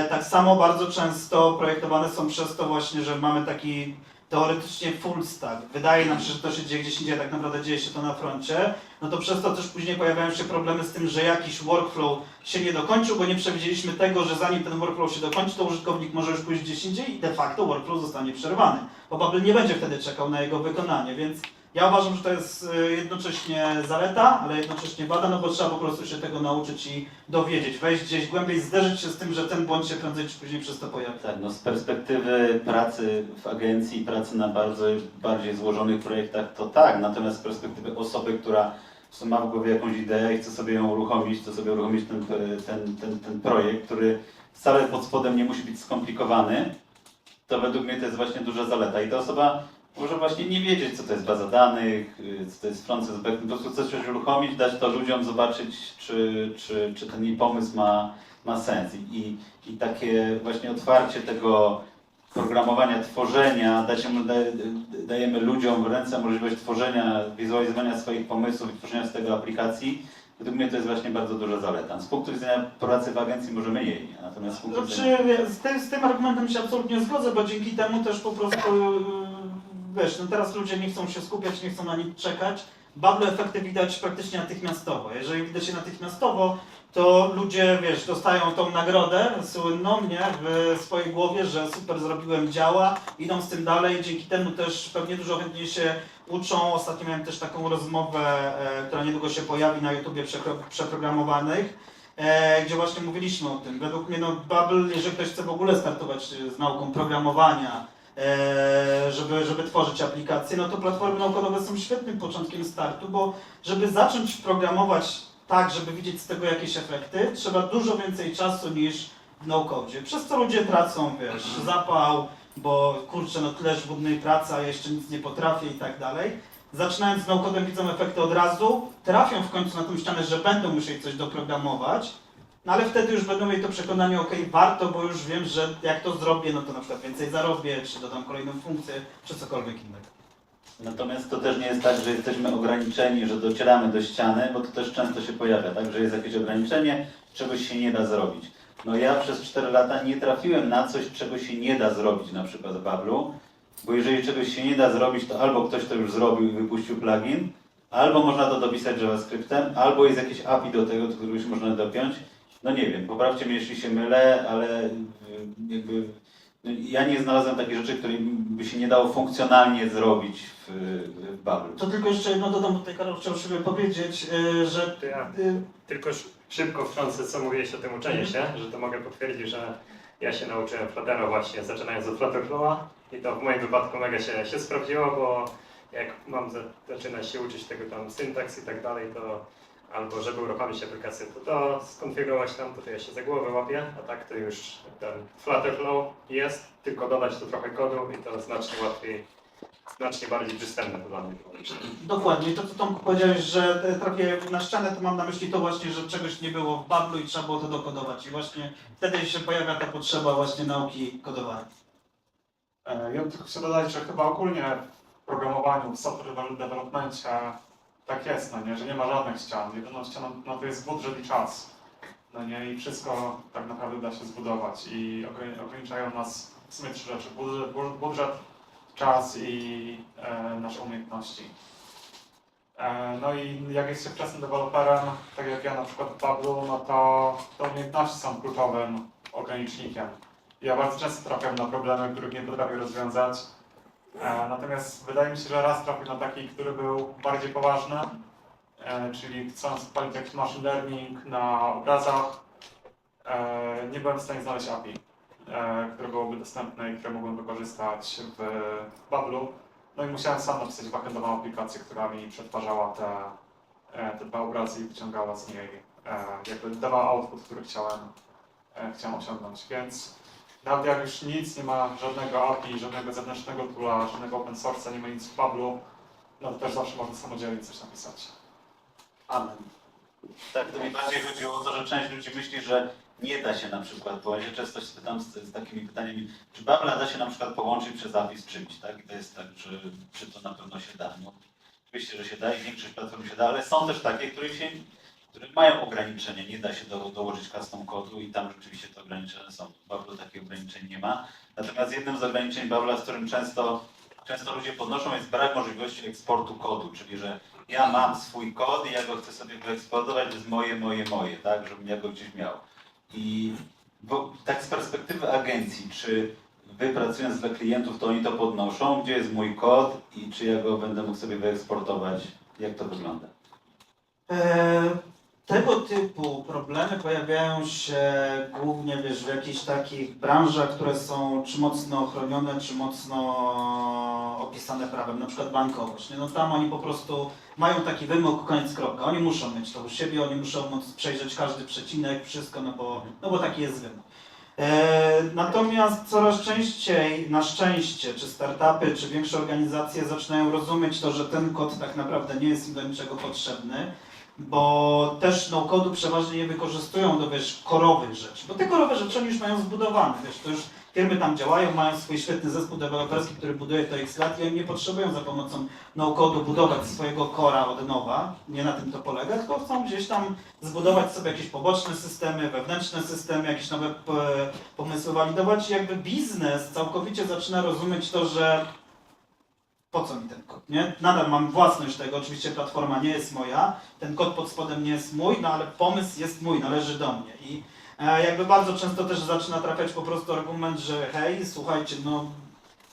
Tak samo bardzo często projektowane są przez to właśnie, że mamy taki teoretycznie full stack. Wydaje nam się, że to się dzieje gdzieś indziej, tak naprawdę dzieje się to na froncie. No to przez to też później pojawiają się problemy z tym, że jakiś workflow się nie dokończył, bo nie przewidzieliśmy tego, że zanim ten workflow się dokończy, to użytkownik może już pójść gdzieś indziej i de facto workflow zostanie przerwany. Bo Babel nie będzie wtedy czekał na jego wykonanie, więc ja uważam, że to jest jednocześnie zaleta, ale jednocześnie wada, no bo trzeba po prostu się tego nauczyć i dowiedzieć, wejść gdzieś głębiej, zderzyć się z tym, że ten błąd się prędzej czy później przez to pojawi. Tak, no z perspektywy pracy w agencji, pracy na bardzo bardziej złożonych projektach to tak, natomiast z perspektywy osoby, która ma w głowie jakąś ideę i chce sobie ją uruchomić, chce sobie uruchomić ten projekt, który wcale pod spodem nie musi być skomplikowany, to według mnie to jest właśnie duża zaleta i ta osoba może właśnie nie wiedzieć, co to jest baza danych, co to jest front, co to jest backend, po prostu chce coś uruchomić, dać to ludziom, zobaczyć, czy ten jej pomysł ma sens. I takie właśnie otwarcie tego programowania, tworzenia, dajemy ludziom w ręce możliwość tworzenia, wizualizowania swoich pomysłów i tworzenia z tego aplikacji. Według mnie to jest właśnie bardzo duża zaleta. Z punktu widzenia pracy w agencji może mniej, natomiast z punktu widzenia... Z tym argumentem się absolutnie zgodzę, bo dzięki temu też po prostu, wiesz, no teraz ludzie nie chcą się skupiać, nie chcą na nic czekać. Babel efekty widać praktycznie natychmiastowo. Jeżeli widać je natychmiastowo, to ludzie, wiesz, dostają tą nagrodę słynną, nie, w swojej głowie, że super zrobiłem, działa, idą z tym dalej, dzięki temu też pewnie dużo chętniej się uczą. Ostatnio miałem też taką rozmowę, która niedługo się pojawi na YouTubie przeprogramowanych, gdzie właśnie mówiliśmy o tym. Według mnie no, Babel, jeżeli ktoś chce w ogóle startować z nauką programowania, żeby tworzyć aplikacje, no to platformy naukowe są świetnym początkiem startu, bo żeby zacząć programować tak, żeby widzieć z tego jakieś efekty, trzeba dużo więcej czasu niż w no-codzie. Przez co ludzie tracą, wiesz, zapał, bo kurczę, no tyle żmudnej pracy, a jeszcze nic nie potrafię i tak dalej. Zaczynając z no-codem widzą efekty od razu, trafią w końcu na tą ścianę, że będą musieli coś doprogramować, no ale wtedy już będą mieli to przekonanie, ok, warto, bo już wiem, że jak to zrobię, no to na przykład więcej zarobię, czy dodam kolejną funkcję, czy cokolwiek innego. Natomiast to też nie jest tak, że jesteśmy ograniczeni, że docieramy do ściany, bo to też często się pojawia, tak, że jest jakieś ograniczenie, czegoś się nie da zrobić. No ja przez 4 lata nie trafiłem na coś, czego się nie da zrobić, na przykład w Bablu, bo jeżeli czegoś się nie da zrobić, to albo ktoś to już zrobił i wypuścił plugin, albo można to dopisać JavaScriptem, albo jest jakieś API do tego, do którego się można dopiąć. No nie wiem, poprawcie mnie, jeśli się mylę, ale jakby ja nie znalazłem takich rzeczy, które by się nie dało funkcjonalnie zrobić w Bablu. To tylko jeszcze jedno dodam, bo tutaj Karol chciał sobie powiedzieć, że... To ja tylko szybko wtrącę, co mówiłeś o tym uczeniu się, że to mogę potwierdzić, że ja się nauczyłem Fluttera właśnie zaczynając od Flutterflowa i to w moim wypadku mega się sprawdziło, bo jak mam zaczynać się uczyć tego tam syntaks i tak dalej, to albo żeby uruchomić aplikację, to skonfigurować tam, to ja się za głowę łapię, a tak to już ten Flutterflow jest, tylko dodać tu trochę kodu i to znacznie łatwiej, znacznie bardziej przystępne to dla mnie było. Dokładnie, to co Tomku powiedziałeś, że trafię na ścianę, to mam na myśli to właśnie, że czegoś nie było w Bablu i trzeba było to dokodować i właśnie wtedy się pojawia ta potrzeba właśnie nauki kodowania. Ja tylko chcę dodać, że chyba ogólnie w programowaniu, w software developmencie tak jest, no nie, że nie ma żadnych ścian. Jedyną ścianą no to jest budżet i czas. No nie, i wszystko tak naprawdę da się zbudować i ograniczają nas w sumie 3 rzeczy. Budżet, czas i nasze umiejętności. No i jak jest się wczesnym deweloperem, tak jak ja na przykład w Bablu, no to umiejętności są kluczowym ogranicznikiem. Ja bardzo często trafiam na problemy, których nie potrafię rozwiązać. Natomiast wydaje mi się, że raz trafił na taki, który był bardziej poważny, czyli chcąc odpalić jakiś machine learning na obrazach, nie byłem w stanie znaleźć API, które byłoby dostępne i które mógłbym wykorzystać w Bablu. No i musiałem sam napisać backendową aplikację, która mi przetwarzała te 2 obrazy i wyciągała z niej, jakby dawała output, który chciałem osiągnąć. Więc Nawet jak już nic, nie ma żadnego API, żadnego zewnętrznego toola, żadnego open source'a, nie ma nic w Pablu, no to też zawsze można samodzielnie coś napisać. Amen. Tak, to mi bardziej chodziło o to, że część ludzi myśli, że nie da się na przykład, bo ja się często się pytam z takimi pytaniami, czy Babla da się na przykład połączyć przez API z czymś, tak? I to jest tak, że czy to na pewno się da. No, oczywiście, że się da i większość platform się da, ale są też takie, które mają ograniczenia, nie da się dołożyć custom kodu i tam rzeczywiście te ograniczenia są. W Bablu takich ograniczeń nie ma. Natomiast jednym z ograniczeń Babla, z którym często ludzie podnoszą, jest brak możliwości eksportu kodu, czyli że ja mam swój kod i ja go chcę sobie wyeksportować, to jest moje, tak, żebym ja go gdzieś miał. I bo tak z perspektywy agencji, czy wy pracując dla klientów, to oni to podnoszą, gdzie jest mój kod i czy ja go będę mógł sobie wyeksportować, jak to wygląda? Tego typu problemy pojawiają się głównie, wiesz, w jakichś takich branżach, które są czy mocno chronione, czy mocno opisane prawem, na przykład bankowość. Nie? No tam oni po prostu mają taki wymóg, koniec, kropka. Oni muszą mieć to u siebie, oni muszą móc przejrzeć każdy przecinek, wszystko, no bo taki jest wymóg. Natomiast coraz częściej, na szczęście, czy startupy, czy większe organizacje zaczynają rozumieć to, że ten kod tak naprawdę nie jest im do niczego potrzebny, bo też no-codu przeważnie nie wykorzystują do, wiesz, korowych rzeczy, bo te korowe rzeczy oni już mają zbudowane, wiesz, to już firmy tam działają, mają swój świetny zespół deweloperski, który buduje to x lat i oni nie potrzebują za pomocą no-codu budować swojego cora od nowa, nie na tym to polega, tylko chcą gdzieś tam zbudować sobie jakieś poboczne systemy, wewnętrzne systemy, jakieś nowe pomysły walidować i jakby biznes całkowicie zaczyna rozumieć to, że po co mi ten kod, nie? Nadal mam własność tego, oczywiście platforma nie jest moja, ten kod pod spodem nie jest mój, no ale pomysł jest mój, należy do mnie. I jakby bardzo często też zaczyna trafiać po prostu argument, że hej, słuchajcie, no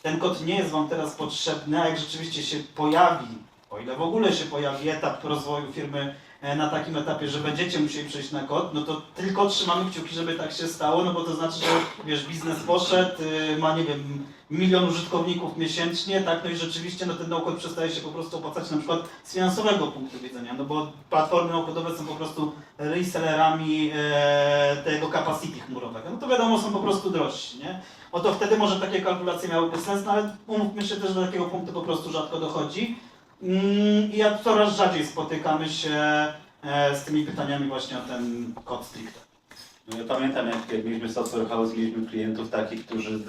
ten kod nie jest wam teraz potrzebny, a jak rzeczywiście się pojawi, o ile w ogóle się pojawi etap rozwoju firmy na takim etapie, że będziecie musieli przejść na kod, no to tylko trzymamy kciuki, żeby tak się stało, no bo to znaczy, że wiesz, biznes poszedł, ma nie wiem, 1 000 000 użytkowników miesięcznie, tak, no i rzeczywiście no, ten no-code przestaje się po prostu opłacać na przykład z finansowego punktu widzenia, no bo platformy no-codowe są po prostu resellerami tego capacity chmurowego, no to wiadomo, są po prostu drożsi, nie? Oto wtedy może takie kalkulacje miałyby sens, no ale umówmy się też, że do takiego punktu po prostu rzadko dochodzi. I ja coraz rzadziej spotykamy się z tymi pytaniami właśnie o ten kod stricte. No ja pamiętam, jak mieliśmy Software House, mieliśmy klientów takich, którzy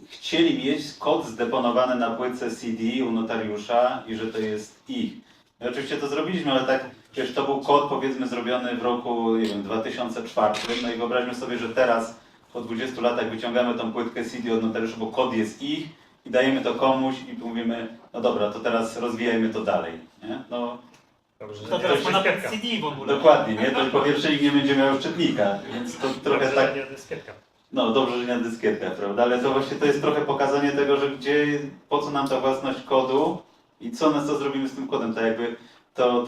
chcieli mieć kod zdeponowany na płytce CD u notariusza i że to jest ich. I oczywiście to zrobiliśmy, ale tak, przecież to był kod powiedzmy zrobiony w roku, nie wiem, 2004, no i wyobraźmy sobie, że teraz po 20 latach wyciągamy tą płytkę CD od notariusza, bo kod jest ich i dajemy to komuś i mówimy, no dobra, to teraz rozwijajmy to dalej, nie? No, Dobrze, że To nie teraz ma dyskietka. nawet CD w ogóle. dokładnie, nie? To po pierwsze nikt nie będzie miał czytnika, więc to trochę Dobrze, tak... że nie dyskietka. No dobrze, że nie na dyskietkach, prawda? Ale to właśnie to jest trochę pokazanie tego, że gdzie, po co nam ta własność kodu i co zrobimy z tym kodem. To jakby to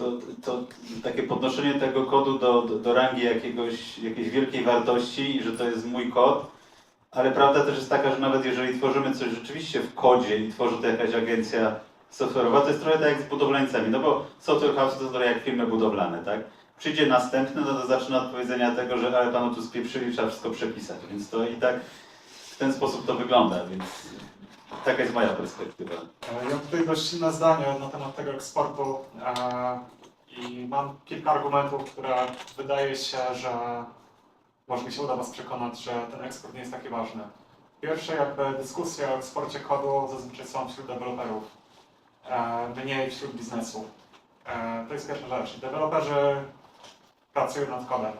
takie podnoszenie tego kodu do rangi jakiejś wielkiej wartości i że to jest mój kod. Ale prawda też jest taka, że nawet jeżeli tworzymy coś rzeczywiście w kodzie i tworzy to jakaś agencja software'owa, to jest trochę tak jak z budowlańcami, no bo Software House to trochę jak firmy budowlane, tak? Przyjdzie następny, no to zaczyna od powiedzenia tego, że ale panu tu spieprzyli, trzeba wszystko przepisać. Więc to i tak w ten sposób to wygląda, więc taka jest moja perspektywa. Ja mam tutaj dość inne zdanie na temat tego eksportu i mam kilka argumentów, które wydaje się, że może mi się uda Was przekonać, że ten eksport nie jest taki ważny. Pierwsze, jakby dyskusje o eksporcie kodu zazwyczaj są wśród deweloperów, mniej wśród biznesu. To jest pierwsza rzecz. Deweloperzy pracują nad kodem.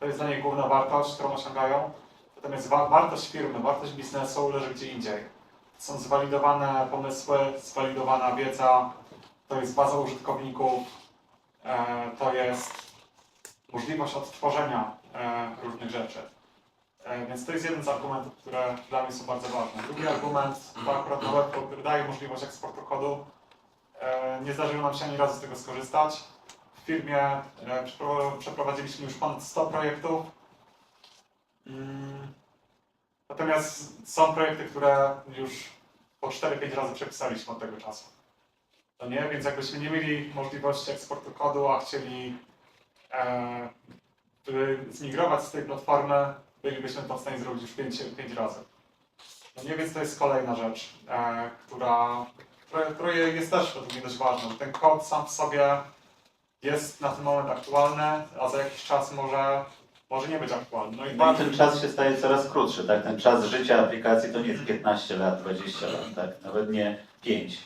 To jest dla nich główna wartość, którą osiągają. Natomiast wartość firmy, wartość biznesu leży gdzie indziej. Są zwalidowane pomysły, zwalidowana wiedza, to jest baza użytkowników, to jest możliwość odtworzenia różnych rzeczy. Więc to jest jeden z argumentów, które dla mnie są bardzo ważne. Drugi argument to akurat na webku, który daje możliwość eksportu kodu. Nie zdarzyło nam się ani razu z tego skorzystać. W firmie przeprowadziliśmy już ponad 100 projektów. Natomiast są projekty, które już po 4-5 razy przepisaliśmy od tego czasu. To nie, więc jakbyśmy nie mieli możliwości eksportu kodu, a chcieli zmigrować z tej platformy, bylibyśmy to w stanie zrobić już 5 razy. No nie, więc to jest kolejna rzecz, która jest też według mnie dość ważna, że ten kod sam w sobie jest na ten moment aktualny, a za jakiś czas może nie być aktualny. No i No i ten czas się staje coraz krótszy, tak? Ten czas życia aplikacji to nie jest 15 lat, 20 lat, tak? Nawet nie 5.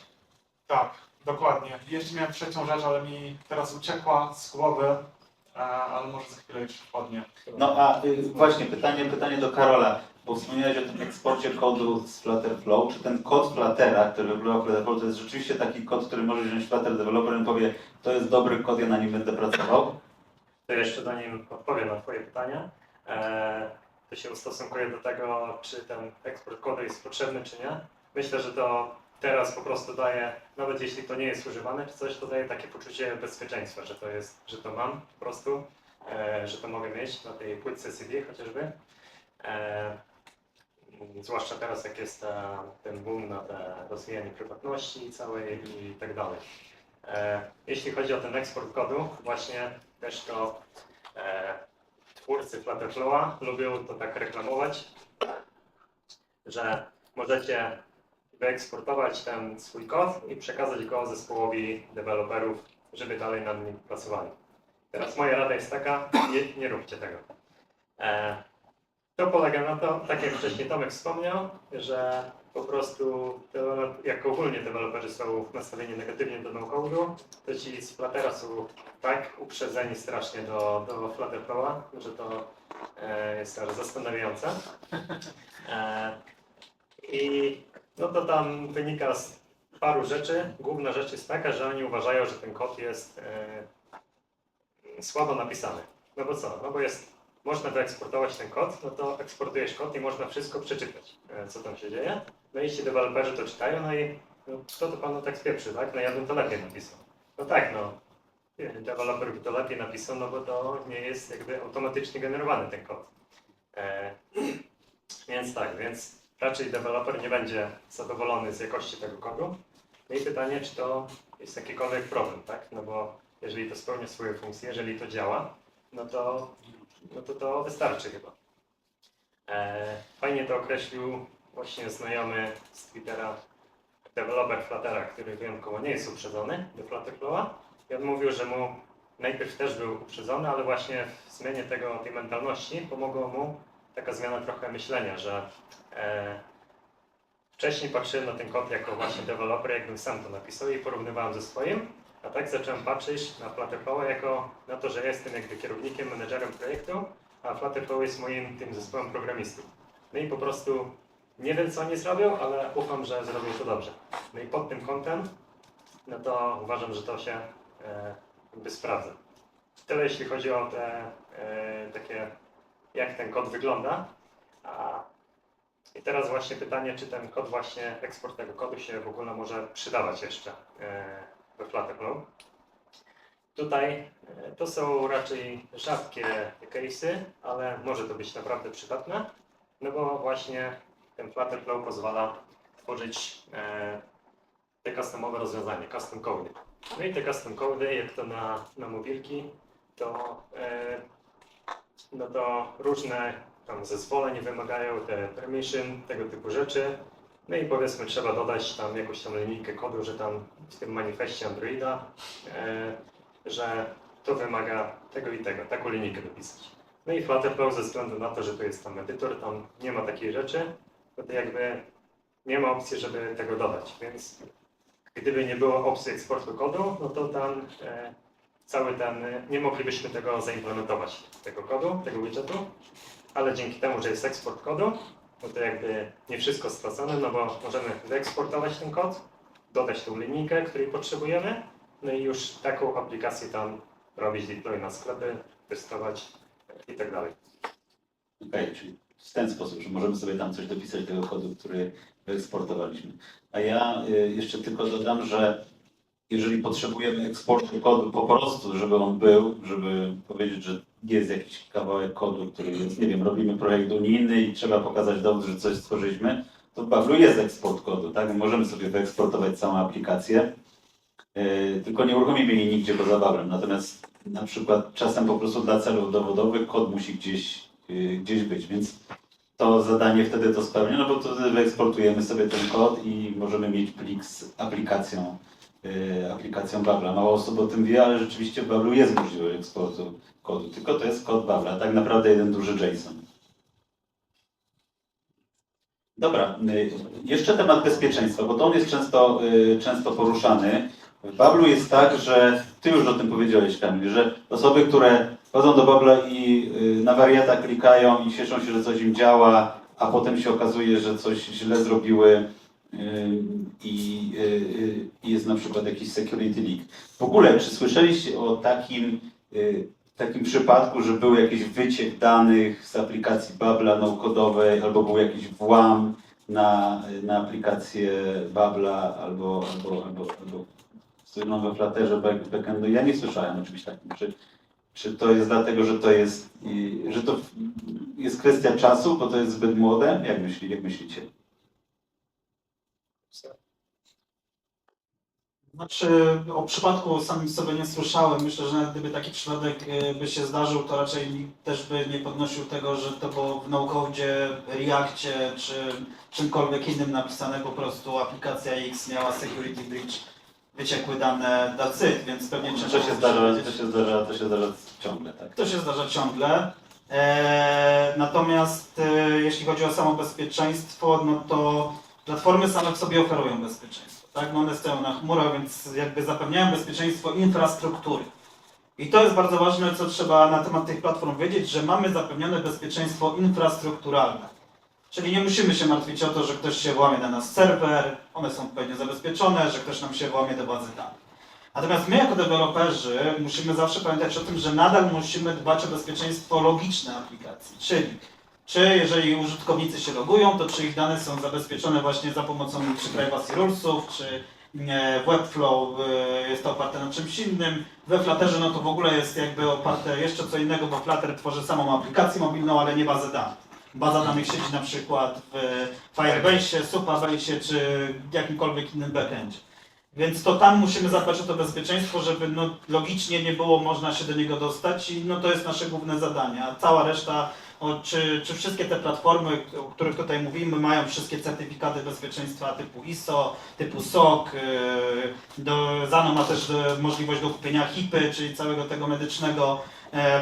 tak, dokładnie. Jeszcze miałem trzecią rzecz, ale mi teraz uciekła z głowy, ale może za chwilę już wpadnie. No a właśnie pytanie do Karola, bo wspomniałeś o tym eksporcie kodu z Flutterflow. Czy ten kod Fluttera, który wygląda w Flutterflow, to jest rzeczywiście taki kod, który może wziąć Flutter developer i powie, to jest dobry kod, ja na nim będę pracował? To jeszcze zanim odpowiem na Twoje pytanie, to się ustosunkuje do tego, czy ten eksport kodu jest potrzebny, czy nie. Myślę, że to teraz po prostu daje, nawet jeśli to nie jest używane czy coś, to daje takie poczucie bezpieczeństwa, że to mam po prostu, że to mogę mieć na tej płytce CD chociażby. Zwłaszcza teraz, jak jest ten boom na te rozwijanie prywatności całej i tak dalej. Jeśli chodzi o ten eksport kodu, właśnie też to twórcy Flutterflowa lubią to tak reklamować, że możecie wyeksportować ten swój kod i przekazać go zespołowi deweloperów, żeby dalej nad nim pracowali. Teraz moja rada jest taka, nie róbcie tego. To polega na to, tak jak wcześniej Tomek wspomniał, że po prostu jak ogólnie deweloperzy są nastawieni negatywnie do no-code'u, to ci z Fluttera są tak uprzedzeni strasznie do Flutterflowa, że to jest aż zastanawiające. I no to tam wynika z paru rzeczy. Główna rzecz jest taka, że oni uważają, że ten kod jest słabo napisany. No bo co? No bo można wyeksportować ten kod, no to eksportujesz kod i można wszystko przeczytać, co tam się dzieje. No i ci deweloperzy to czytają, no i no, kto to panu tak spieprzy, tak? No ja bym to lepiej napisał. No tak, no. Deweloper by to lepiej napisał, no bo to nie jest jakby automatycznie generowany ten kod. Więc raczej deweloper nie będzie zadowolony z jakości tego kodu. No i pytanie, czy to jest jakikolwiek problem, tak? No bo jeżeli to spełnia swoje funkcje, jeżeli to działa, no to wystarczy chyba. Fajnie to określił właśnie znajomy z Twittera, deweloper Fluttera, który wyjątkowo nie jest uprzedzony do Flutterflowa. I on mówił, że mu najpierw też był uprzedzony, ale właśnie w zmianie tej mentalności pomogła mu taka zmiana trochę myślenia, że wcześniej patrzyłem na ten kod jako właśnie deweloper, jakbym sam to napisał i porównywałem ze swoim, a tak zacząłem patrzeć na Flutterflowa jako na to, że ja jestem jakby kierownikiem, menedżerem projektu, a Flutterflow jest moim tym zespołem programistów. No i po prostu nie wiem, co oni zrobią, ale ufam, że zrobią to dobrze. No i pod tym kątem, no to uważam, że to się jakby sprawdza. Tyle jeśli chodzi o te takie, jak ten kod wygląda. I teraz właśnie pytanie, czy ten kod właśnie, eksport tego kodu się w ogóle może przydawać jeszcze we Flutterflow. Tutaj to są raczej rzadkie case'y, ale może to być naprawdę przydatne, no bo właśnie ten Flutterflow pozwala tworzyć te customowe rozwiązania, custom code. No i te custom code, jak to na mobilki, to no to różne tam zezwoleń wymagają, te permission, tego typu rzeczy. No i powiedzmy trzeba dodać tam jakąś tam linijkę kodu, że tam w tym manifestie Androida, że to wymaga tego i tego, taką linijkę dopisać. No i Flutterflow ze względu na to, że to jest tam edytor, tam nie ma takiej rzeczy, to jakby nie ma opcji, żeby tego dodać, więc gdyby nie było opcji eksportu kodu, no to tam cały ten, nie moglibyśmy tego zaimplementować, tego kodu, tego widgetu, ale dzięki temu, że jest eksport kodu, no to jakby nie wszystko stracone, no bo możemy wyeksportować ten kod, dodać tą linijkę, której potrzebujemy, no i już taką aplikację tam robić deploy na sklepy, testować i tak dalej. Okej, czyli w ten sposób, że możemy sobie tam coś dopisać tego kodu, który wyeksportowaliśmy. A ja jeszcze tylko dodam, że jeżeli potrzebujemy eksportu kodu po prostu, żeby on był, żeby powiedzieć, że jest jakiś kawałek kodu, który jest, nie wiem, robimy projekt unijny i trzeba pokazać dowód, że coś stworzyliśmy, to w Bablu jest eksport kodu, tak? Możemy sobie wyeksportować całą aplikację, tylko nie uruchomimy jej nigdzie poza Bablem. Natomiast na przykład czasem po prostu dla celów dowodowych kod musi gdzieś gdzieś być, więc to zadanie wtedy to spełnia, no bo to wtedy wyeksportujemy sobie ten kod i możemy mieć plik z aplikacją Babla. Mało osób o tym wie, ale rzeczywiście w Bablu jest możliwość eksportu kodu, tylko to jest kod Babla, tak naprawdę jeden duży JSON. Dobra, jeszcze temat bezpieczeństwa, bo to on jest często poruszany. W Bablu jest tak, że ty już o tym powiedziałeś, Kamil, że osoby, które wchodzą do Babla i na wariata klikają i cieszą się, że coś im działa, a potem się okazuje, że coś źle zrobiły i jest na przykład jakiś security leak. W ogóle, czy słyszeliście o takim przypadku, że był jakiś wyciek danych z aplikacji Babla no-codowej, albo był jakiś włam na aplikację Babla, albo we Flutterze backendu? Ja nie słyszałem o czymś takim. Czy to jest dlatego, że to jest kwestia czasu, bo to jest zbyt młode? Jak myślicie? Znaczy, o przypadku samym sobie nie słyszałem. Myślę, że nawet gdyby taki przypadek by się zdarzył, to raczej nikt też by nie podnosił tego, że to było w no-codzie, Reactie czy czymkolwiek innym napisane. Po prostu aplikacja X miała security breach, wyciekły dane that's it, więc pewnie To się zdarza ciągle, tak? To się zdarza ciągle. Natomiast jeśli chodzi o samo bezpieczeństwo, no to platformy same w sobie oferują bezpieczeństwo. Tak? No one stoją na chmurach, więc jakby zapewniają bezpieczeństwo infrastruktury. I to jest bardzo ważne, co trzeba na temat tych platform wiedzieć, że mamy zapewnione bezpieczeństwo infrastrukturalne. Czyli nie musimy się martwić o to, że ktoś się włamie na nasz serwer, one są pewnie zabezpieczone, że ktoś nam się włamie do bazy danych. Natomiast my jako deweloperzy musimy zawsze pamiętać o tym, że nadal musimy dbać o bezpieczeństwo logiczne aplikacji. Czyli czy jeżeli użytkownicy się logują, to czy ich dane są zabezpieczone właśnie za pomocą czy privacy rulesów, czy w Webflow jest to oparte na czymś innym. We Flutterze no to w ogóle jest jakby oparte jeszcze co innego, bo Flutter tworzy samą aplikację mobilną, ale nie bazę danych. Baza danych siedzi na przykład w Firebase'ie, Supabase czy jakimkolwiek innym backendzie. Więc to tam musimy zadbać o to bezpieczeństwo, żeby no, logicznie nie było można się do niego dostać i no, to jest nasze główne zadanie. A cała reszta, czy wszystkie te platformy, o których tutaj mówimy, mają wszystkie certyfikaty bezpieczeństwa typu ISO, typu SOC, ZANO ma też możliwość do kupienia HIPy, czyli całego tego medycznego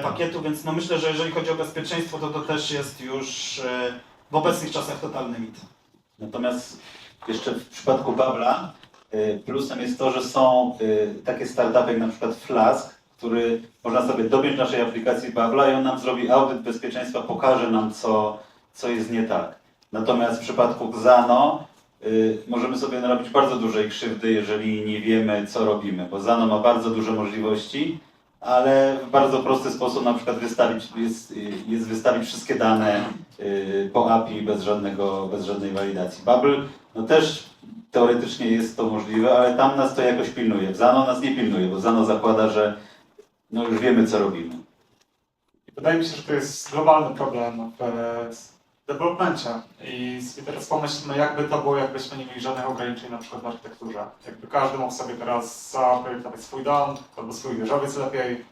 pakietu, więc no, myślę, że jeżeli chodzi o bezpieczeństwo, to też jest już w obecnych czasach totalny mit. Natomiast jeszcze w przypadku Babla plusem jest to, że są takie startupy jak na przykład Flask, który można sobie dopiąć naszej aplikacji Babla i on nam zrobi audyt bezpieczeństwa, pokaże nam co jest nie tak. Natomiast w przypadku Xano możemy sobie narobić bardzo dużej krzywdy, jeżeli nie wiemy co robimy, bo Xano ma bardzo duże możliwości, ale w bardzo prosty sposób na przykład wystawić wszystkie dane po API bez żadnej walidacji. Bubble no też teoretycznie jest to możliwe, ale tam nas to jakoś pilnuje. W Xano nas nie pilnuje, bo Xano zakłada, że no już wiemy co robimy. Wydaje mi się, że to jest globalny problem w developmencie i teraz pomyślmy, jakby to było, jakbyśmy nie mieli żadnych ograniczeń na przykład w architekturze. Jakby każdy mógł sobie teraz zaprojektować swój dom albo swój wieżowiec lepiej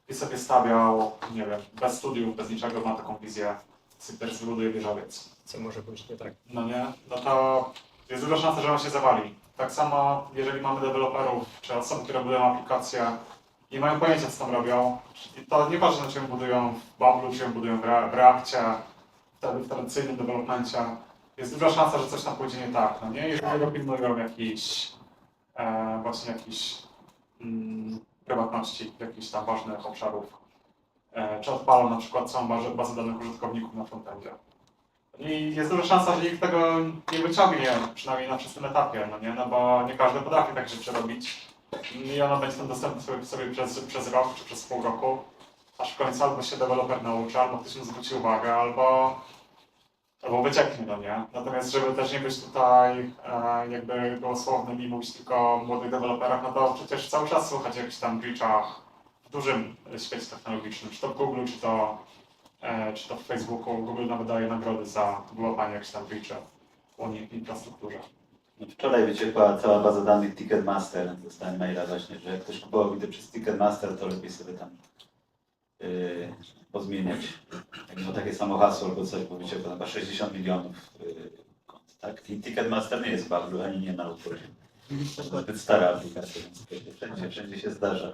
i sobie stawiał, nie wiem, bez studiów, bez niczego, ma taką wizję, sobie teraz wybuduje wieżowiec. Co może być nie tak? No nie? No to jest duża szansa, że on się zawali. Tak samo, jeżeli mamy deweloperów, czy osoby, które budują aplikacje, nie mają pojęcia, co tam robią. To nieważne, czy ją budują w Bablu, czy ją budują w Reactie, w tradycyjnym developmencie. Jest duża szansa, że coś tam pójdzie nie tak. No nie? Jeżeli pilnują jakichś prywatności, jakichś tam ważnych obszarów. Czy odpalą na przykład całą bazę danych użytkowników na frontendzie. I jest duża szansa, że nikt tego nie wyciągnie, przynajmniej na wczesnym etapie, no nie? No bo nie każdy potrafi tak rzeczy robić. I ona będzie tam dostępna sobie przez rok czy przez pół roku, aż w końcu albo się deweloper nauczy, albo ktoś mu zwróci uwagę, albo wycieknie, no nie? Natomiast żeby też nie być tutaj jakby gołosłownym i mówić tylko o młodych deweloperach, no to przecież cały czas słychać o jakichś tam breachach w dużym świecie technologicznym, czy to w Google, czy to w Facebooku. Google nawet daje nagrody za wyłapanie jakichś tam breachów w infrastrukturze. No wczoraj wyciekła cała baza danych Ticketmaster. Dostałem maila właśnie, że jak ktoś kupował widy przez Ticketmaster, to lepiej sobie tam pozmieniać. no takie samo hasło albo coś, bo wiecie, chyba 60 milionów kont, tak? Ticketmaster nie jest w Bablu, ani nie na Upwork. To zbyt stara aplikacja, więc wszędzie się zdarza.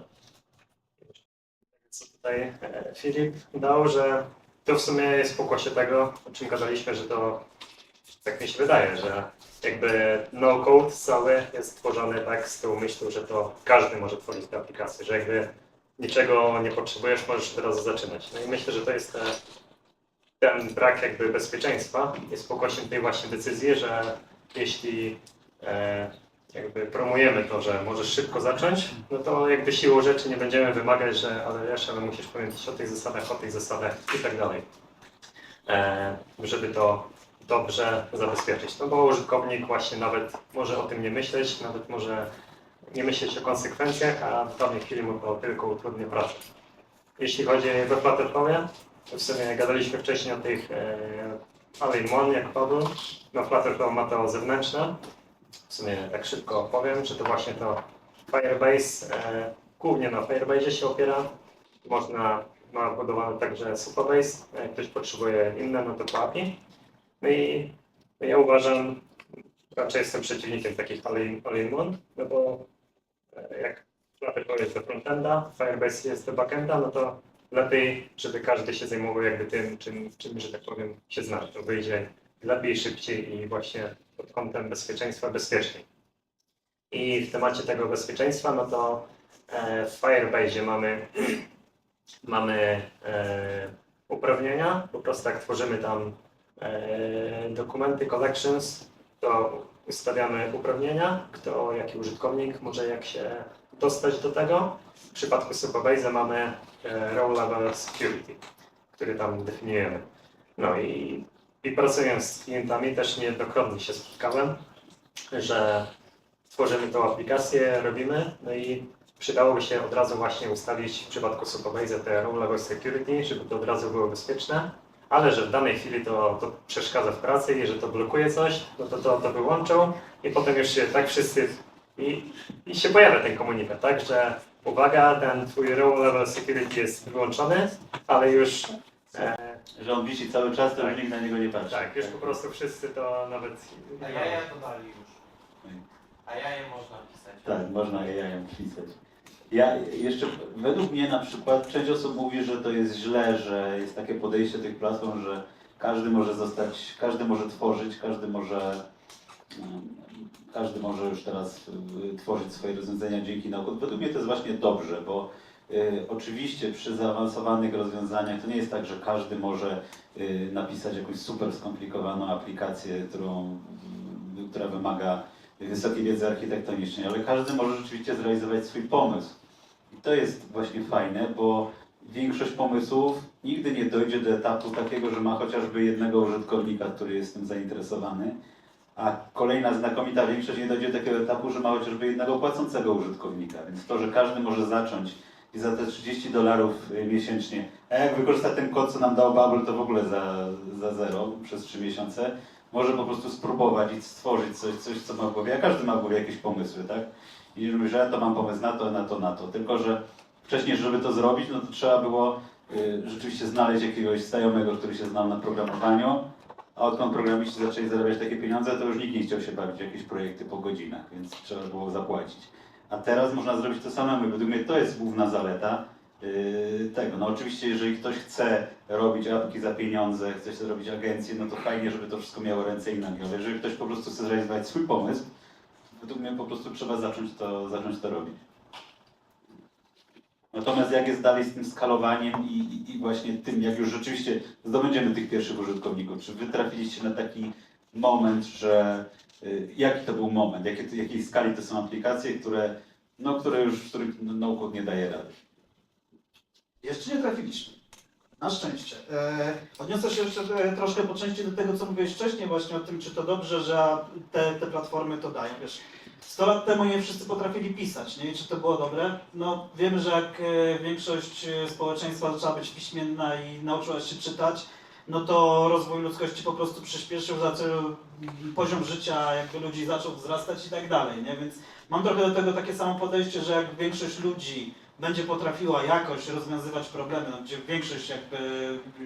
Co tutaj Filip dał, że to w sumie jest pokłosie tego, o czym gadaliśmy, że to tak mi się wydaje, że jakby no-code cały jest tworzony tak z tą myślą, że to każdy może tworzyć tę aplikację, że jakby niczego nie potrzebujesz, możesz od razu zaczynać. No i myślę, że to jest ten brak jakby bezpieczeństwa jest pokłosiem tej właśnie decyzji, że jeśli jakby promujemy to, że możesz szybko zacząć, no to jakby siłą rzeczy nie będziemy wymagać, że ale wiesz, ale musisz pamiętać o tych zasadach i tak dalej, żeby to dobrze zabezpieczyć. No bo użytkownik właśnie nawet może o tym nie myśleć, nawet może nie myśleć o konsekwencjach, a w danej chwili mu to tylko utrudnia pracę. Jeśli chodzi o Flutterflowie, to w sumie gadaliśmy wcześniej o tych all-in-one, jak Paweł. No Flutterflow ma to zewnętrzne. W sumie tak szybko powiem, że to właśnie to Firebase, głównie na Firebase się opiera. Ma budowane także Supabase, jak ktoś potrzebuje inne, no to po API. No i ja uważam, raczej jestem przeciwnikiem takich all-in-one, no bo jak Flutterflow jest do frontenda, Firebase jest do backenda, no to lepiej, żeby każdy się zajmował jakby tym, czym że tak powiem, się zna. To wyjdzie lepiej, szybciej i właśnie pod kątem bezpieczeństwa bezpieczniej. I w temacie tego bezpieczeństwa, no to w Firebase mamy uprawnienia, po prostu jak tworzymy tam dokumenty, collections, to ustawiamy uprawnienia, jaki użytkownik może jak się dostać do tego. W przypadku Supabase mamy Row Level Security, który tam definiujemy. No i pracując z klientami też niejednokrotnie się spotkałem, że tworzymy tą aplikację, robimy, no i przydałoby się od razu właśnie ustawić w przypadku Supabase te Row Level Security, żeby to od razu było bezpieczne, ale że w danej chwili to przeszkadza w pracy i że to blokuje coś, no to wyłączą i potem już się tak wszyscy i się pojawia ten komunikat, tak, że uwaga, ten twój Row Level Security jest wyłączony, ale już Że on wisi cały czas, to Tak. już nikt na niego nie patrzy. tak, już po prostu wszyscy to nawet... A jaja dodali już. A jaje można pisać. Tak, można AI pisać. Ja jeszcze, według mnie na przykład, część osób mówi, że to jest źle, że jest takie podejście tych platform, że każdy może każdy może tworzyć, każdy może już teraz tworzyć swoje rozwiązania dzięki nauce. Według mnie to jest właśnie dobrze, bo oczywiście przy zaawansowanych rozwiązaniach to nie jest tak, że każdy może napisać jakąś super skomplikowaną aplikację, która wymaga wysokiej wiedzy architektonicznej, ale każdy może rzeczywiście zrealizować swój pomysł. I to jest właśnie fajne, bo większość pomysłów nigdy nie dojdzie do etapu takiego, że ma chociażby jednego użytkownika, który jest tym zainteresowany, a kolejna znakomita większość nie dojdzie do takiego etapu, że ma chociażby jednego płacącego użytkownika. Więc to, że każdy może zacząć i za te $30 miesięcznie, a jak wykorzysta ten kod, co nam dał Bubble, to w ogóle za zero przez 3 miesiące, może po prostu spróbować i stworzyć coś, co ma w głowie. A każdy ma w głowie jakieś pomysły, tak? I mówi, że ja to mam pomysł na to. Tylko, że wcześniej, żeby to zrobić, no to trzeba było rzeczywiście znaleźć jakiegoś znajomego, który się znał na programowaniu, a odkąd programiści zaczęli zarabiać takie pieniądze, to już nikt nie chciał się bawić w jakieś projekty po godzinach, więc trzeba było zapłacić. A teraz można zrobić to samemu i według mnie to jest główna zaleta tego. No oczywiście, jeżeli ktoś chce robić apki za pieniądze, chce sobie robić agencję, no to fajnie, żeby to wszystko miało ręce i nogi, ale jeżeli ktoś po prostu chce zrealizować swój pomysł, według mnie po prostu trzeba zacząć to robić. Natomiast jak jest dalej z tym skalowaniem i właśnie tym, jak już rzeczywiście zdobędziemy tych pierwszych użytkowników, czy wy trafiliście na taki moment, że jaki to był moment, jakiej skali to są aplikacje, których no-code nie daje rady? Jeszcze nie trafiliśmy. Na szczęście. Odniosę się jeszcze troszkę po części do tego, co mówiłeś wcześniej właśnie o tym, czy to dobrze, że te platformy to dają. Wiesz, 100 lat temu nie wszyscy potrafili pisać, nie? I czy to było dobre? No wiemy, że jak większość społeczeństwa zaczęła być piśmienna i nauczyła się czytać, no to rozwój ludzkości po prostu przyspieszył, poziom życia jakby ludzi zaczął wzrastać i tak dalej, nie? Więc mam trochę do tego takie samo podejście, że jak większość ludzi będzie potrafiła jakoś rozwiązywać problemy, no, gdzie większość jakby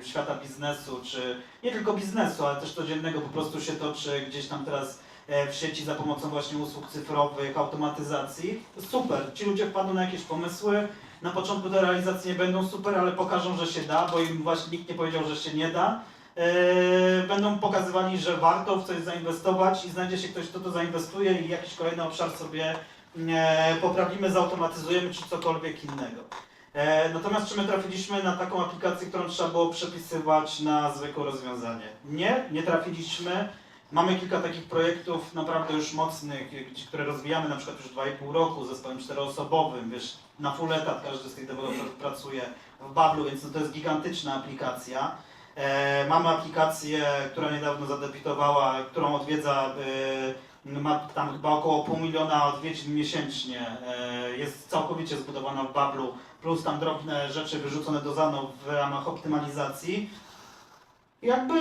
świata biznesu, czy nie tylko biznesu, ale też codziennego po prostu się toczy gdzieś tam teraz w sieci za pomocą właśnie usług cyfrowych, automatyzacji. Super, ci ludzie wpadną na jakieś pomysły, na początku te realizacje nie będą super, ale pokażą, że się da, bo im właśnie nikt nie powiedział, że się nie da. Będą pokazywali, że warto w coś zainwestować i znajdzie się ktoś, kto to zainwestuje i jakiś kolejny obszar sobie poprawimy, zautomatyzujemy czy cokolwiek innego. Natomiast czy my trafiliśmy na taką aplikację, którą trzeba było przepisywać na zwykłe rozwiązanie? Nie trafiliśmy. Mamy kilka takich projektów naprawdę już mocnych, które rozwijamy na przykład już 2,5 roku z zespołem 4-osobowym, wiesz, na full etat każdy z tych deweloperów pracuje w Bablu, więc no to jest gigantyczna aplikacja. Mamy aplikację, która niedawno zadebiutowała, którą odwiedza, ma tam chyba około 500 000 odwiedzin miesięcznie. Jest całkowicie zbudowana w Bablu, plus tam drobne rzeczy wyrzucone do ZANO w ramach optymalizacji. Jakby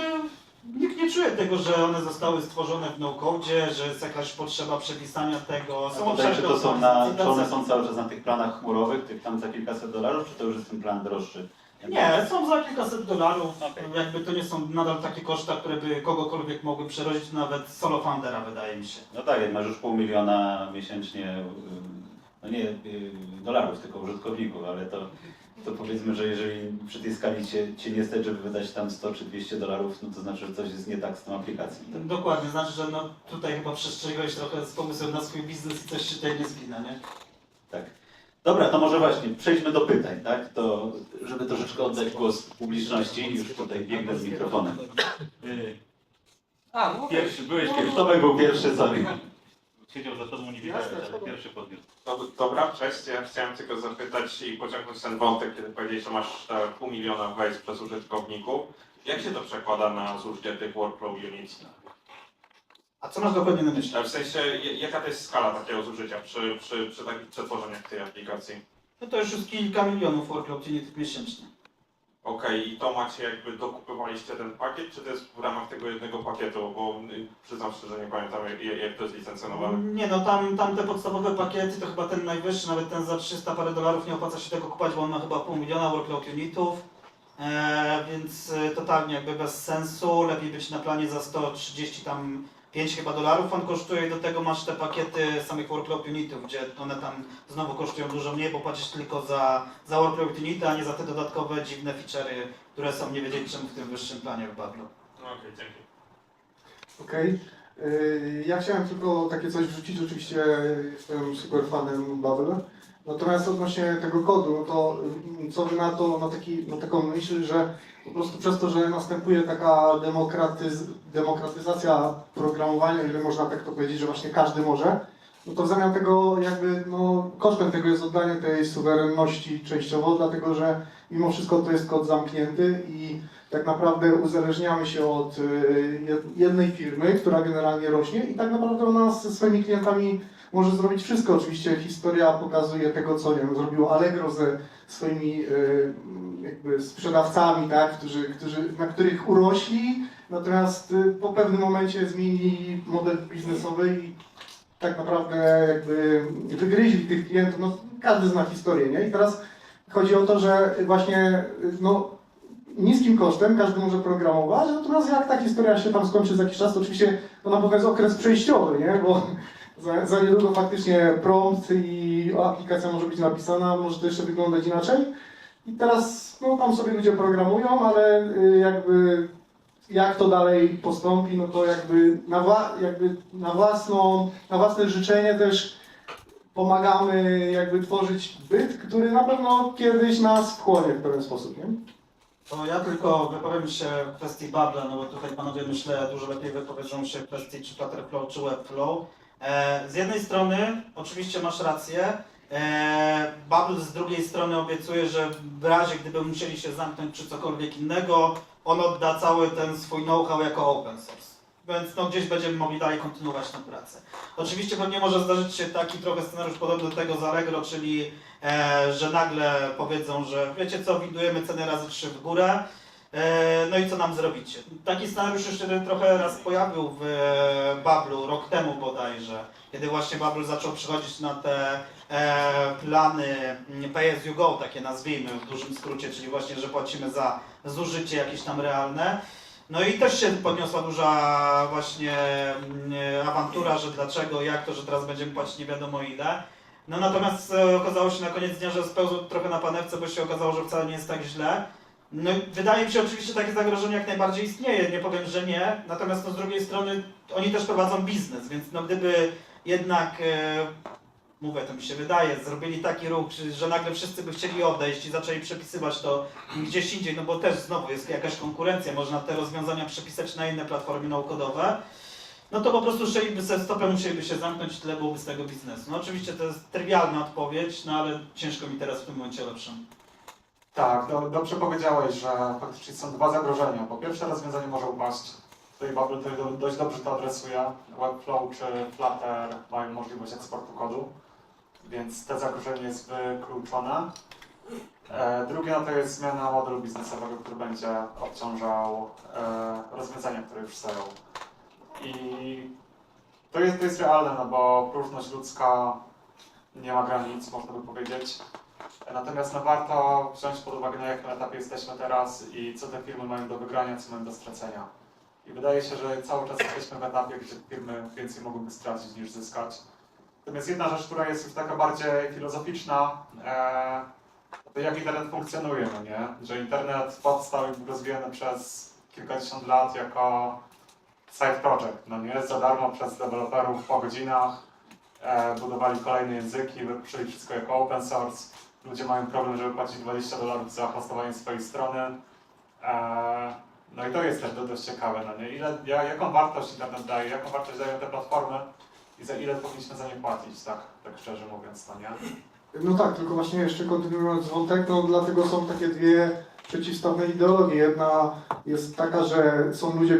nikt nie czuje tego, że one zostały stworzone w no-code, że jest jakaś potrzeba przepisania tego. A tutaj, czy to są czy one są cały czas na tych planach chmurowych, tych tam za kilkaset dolarów, czy to już jest ten plan droższy? Nie, są za kilkaset dolarów. Okej. Jakby to nie są nadal takie koszta, które by kogokolwiek mogły przerodzić, nawet solo foundera, wydaje mi się. No tak, jak masz już 500 000 miesięcznie, no nie dolarów, tylko użytkowników, ale to powiedzmy, że jeżeli przy tej skali cię nie stać, żeby wydać tam 100 czy 200 dolarów, no to znaczy, że coś jest nie tak z tą aplikacją. Tak? Dokładnie, znaczy, że no tutaj chyba przestrzegałeś trochę z pomysłem na swój biznes i coś się tutaj nie zgina, nie? Tak. Dobra, to może właśnie przejdźmy do pytań, tak? To, żeby troszeczkę oddać głos publiczności, już tutaj biegnę z mikrofonem. Pierwszy, byłeś pierwszy. Tomek był pierwszy, sorry. Siedział za tobą, nie wiedziałem, ale pierwszy podniósł. Dobra, cześć. Ja chciałem tylko zapytać i pociągnąć ten wątek, kiedy powiedziałeś, że masz 500 000 wejść przez użytkowników. Jak się to przekłada na zużycie tych workflow units? A co masz dokładnie na myśli? W sensie, jaka to jest skala takiego zużycia przy takich przetworzeniach tej aplikacji? No to już jest kilka milionów workload unitów miesięcznie. Okej, i to macie jakby dokupywaliście ten pakiet, czy to jest w ramach tego jednego pakietu? Bo przyznam szczerze, że nie pamiętam jak to jest licencjonowane. Nie no, tam te podstawowe pakiety to chyba ten najwyższy, nawet ten za 300 parę dolarów nie opłaca się tego kupować, bo on ma chyba 500 000 workload unitów. Więc totalnie jakby bez sensu, lepiej być na planie za 135 chyba dolarów on kosztuje i do tego masz te pakiety samych workload unitów, gdzie one tam znowu kosztują dużo mniej, bo płacisz tylko za workload unity, a nie za te dodatkowe dziwne feature'y, które są nie wiedzieć czemu w tym wyższym planie w Bablu. Okej, dzięki. Okej. Ja chciałem tylko takie coś wrzucić, oczywiście jestem super fanem Babel. Natomiast odnośnie tego kodu, no to co wy na to, na taką myśl, że po prostu przez to, że następuje taka demokratyzacja programowania, ile można tak to powiedzieć, że właśnie każdy może, no to w zamian tego jakby, no kosztem tego jest oddanie tej suwerenności częściowo, dlatego że mimo wszystko to jest kod zamknięty i tak naprawdę uzależniamy się od jednej firmy, która generalnie rośnie i tak naprawdę ona ze swoimi klientami może zrobić wszystko. Oczywiście historia pokazuje tego, co nie wiem, zrobiło Allegro ze swoimi jakby sprzedawcami, tak, na których urośli, natomiast po pewnym momencie zmienili model biznesowy i tak naprawdę jakby wygryźli tych klientów. No, każdy zna historię, nie? I teraz chodzi o to, że właśnie no, niskim kosztem każdy może programować, natomiast jak ta historia się tam skończy za jakiś czas, to oczywiście to na pewno jest okres przejściowy, nie? Bo za niedługo faktycznie prompt i aplikacja może być napisana, może to jeszcze wyglądać inaczej. I teraz no, tam sobie ludzie programują, ale jakby jak to dalej postąpi, no to jakby na własne życzenie też pomagamy jakby tworzyć byt, który na pewno kiedyś nas wchłonie w pewien sposób, nie? To ja tylko wypowiem się w kwestii Babla, no bo tutaj panowie myślę dużo lepiej wypowiedzą się w kwestii czy Flutterflow czy Webflow. Z jednej strony oczywiście masz rację, Babel z drugiej strony obiecuje, że w razie gdyby musieli się zamknąć czy cokolwiek innego, on odda cały ten swój know-how jako open source. Więc no, gdzieś będziemy mogli dalej kontynuować tę pracę. Oczywiście pewnie może zdarzyć się taki trochę scenariusz podobny do tego z Allegro, czyli że nagle powiedzą, że wiecie co, windujemy ceny razy 3 w górę. no i co nam zrobicie? Taki scenariusz już się trochę raz pojawił w Bablu, rok temu bodajże, kiedy właśnie Babel zaczął przychodzić na te plany pay as you go, takie nazwijmy w dużym skrócie, czyli właśnie, że płacimy za zużycie jakieś tam realne. No i też się podniosła duża właśnie awantura, że dlaczego, jak to, że teraz będziemy płacić nie wiadomo ile. No natomiast okazało się na koniec dnia, że spełzło trochę na panewce, bo się okazało, że wcale nie jest tak źle. No i wydaje mi się oczywiście takie zagrożenie jak najbardziej istnieje, nie powiem, że nie. Natomiast no, z drugiej strony oni też prowadzą biznes, więc no gdyby jednak, mówię, to mi się wydaje, zrobili taki ruch, że nagle wszyscy by chcieli odejść i zaczęli przepisywać to gdzieś indziej, no bo też znowu jest jakaś konkurencja, można te rozwiązania przepisać na inne platformy no-codowe, no to po prostu szliby ze stopem, musieliby się zamknąć i tyle byłoby z tego biznesu. No oczywiście to jest trywialna odpowiedź, no ale ciężko mi teraz w tym momencie lepszą. Tak, dobrze powiedziałeś, że faktycznie są dwa zagrożenia. Po pierwsze, rozwiązanie może upaść. Tutaj Babel dość dobrze to adresuje. Webflow czy Flutter mają możliwość eksportu kodu, więc to zagrożenie jest wykluczone. Drugie no to jest zmiana modelu biznesowego, który będzie obciążał rozwiązania, które już stoją. I to jest realne, no bo próżność ludzka nie ma granic, można by powiedzieć. Natomiast no, warto wziąć pod uwagę, na jakim etapie jesteśmy teraz i co te firmy mają do wygrania, co mają do stracenia. I wydaje się, że cały czas jesteśmy w etapie, gdzie firmy więcej mogłyby stracić niż zyskać. Natomiast jedna rzecz, która jest już taka bardziej filozoficzna, to jak internet funkcjonuje, no nie? Że internet powstał i był rozwijany przez kilkadziesiąt lat jako side project, no nie? Za darmo przez deweloperów po godzinach, budowali kolejne języki, wypuszczali wszystko jako open source. Ludzie mają problem, żeby płacić $20 za hostowanie swojej strony. No i to jest też dość ciekawe, no nie? Jaką wartość internet daje, jaką wartość dają te platformy i za ile powinniśmy za nie płacić, tak szczerze mówiąc, no nie? No tak, tylko właśnie jeszcze kontynuując wątek, no dlatego są takie dwie przeciwstawne ideologie. Jedna jest taka, że są ludzie,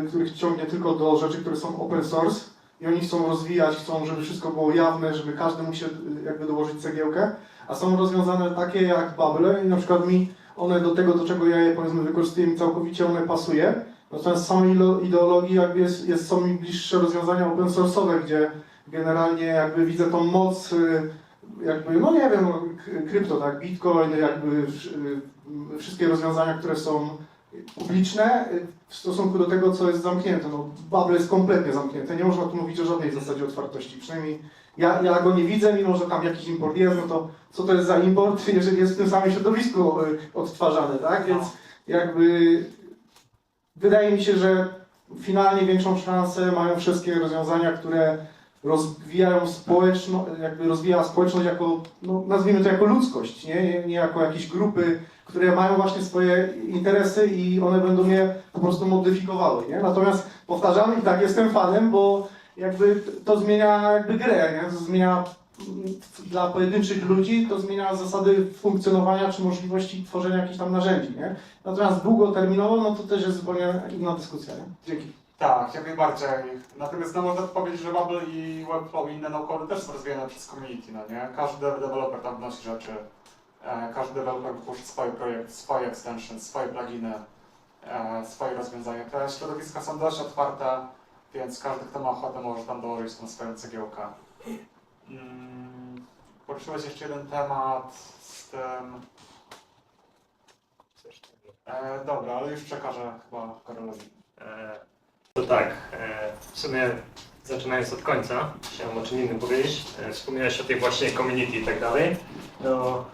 których ciągnie tylko do rzeczy, które są open source i oni chcą rozwijać, chcą, żeby wszystko było jawne, żeby każdy mógł się jakby dołożyć cegiełkę, a są rozwiązane takie jak Babel i na przykład one do tego, do czego ja je powiedzmy wykorzystuję, mi całkowicie one pasuje. Natomiast z samej ideologii jakby są mi bliższe rozwiązania open source'owe, gdzie generalnie jakby widzę tą moc jakby, no nie wiem, krypto, tak, Bitcoin, jakby wszystkie rozwiązania, które są publiczne w stosunku do tego, co jest zamknięte. No, Babel jest kompletnie zamknięte, nie można tu mówić o żadnej zasadzie otwartości. Przynajmniej ja go nie widzę, mimo że tam jakiś import jest, no to co to jest za import, jeżeli jest w tym samym środowisku odtwarzany, tak? Więc jakby wydaje mi się, że finalnie większą szansę mają wszystkie rozwiązania, które rozwijają rozwija społeczność jako, no, nazwijmy to jako ludzkość, nie jako jakieś grupy, które mają właśnie swoje interesy i one będą je po prostu modyfikowały, nie? Natomiast powtarzam i tak jestem fanem, bo jakby to zmienia jakby grę, nie? To zmienia dla pojedynczych ludzi, to zmienia zasady funkcjonowania czy możliwości tworzenia jakichś tam narzędzi, nie? Natomiast długoterminowo, no to też jest zupełnie inna dyskusja, nie? Dzięki. Tak, jak najbardziej. Natomiast no, można powiedzieć, że Babel i Webflow i inne no-code też są rozwijane przez community, no nie? Każdy deweloper tam wnosi rzeczy, każdy deweloper wypuszcza swoje projekty, swoje extensions, swoje pluginy, swoje rozwiązania. Te środowiska są dość otwarte, więc każdy, kto ma ochotę, może tam dołożyć tą swoją cegiełkę. Poruszyłeś jeszcze jeden temat z tym... Dobra, ale już przekażę chyba Karolowi. To tak, w sumie zaczynając od końca, chciałem o czym innym powiedzieć. Wspomniałeś o tej właśnie community i tak dalej. No,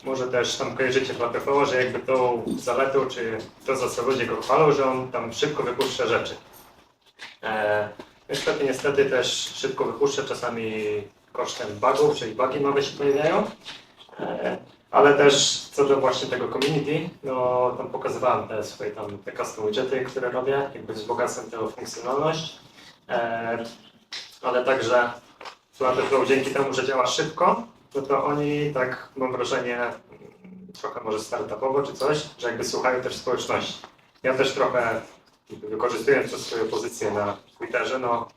może też tam kojarzycie dla PPO, że jakby tą zaletą, czy to za co ludzie go chwalą, że on tam szybko wypuszcza rzeczy. Niestety też szybko wypuszcza, czasami kosztem bugów, czyli bugi nowe się pojawiają. Ale też co do właśnie tego community, no tam pokazywałem te swoje tam te custom widgety, które robię, jakby wzbogacam tę funkcjonalność. Ale także Flutter dzięki temu, że działa szybko, no to oni tak, mam wrażenie, trochę może startupowo czy coś, że jakby słuchają też społeczności. Ja też trochę wykorzystując swoją pozycję na Twitterze, no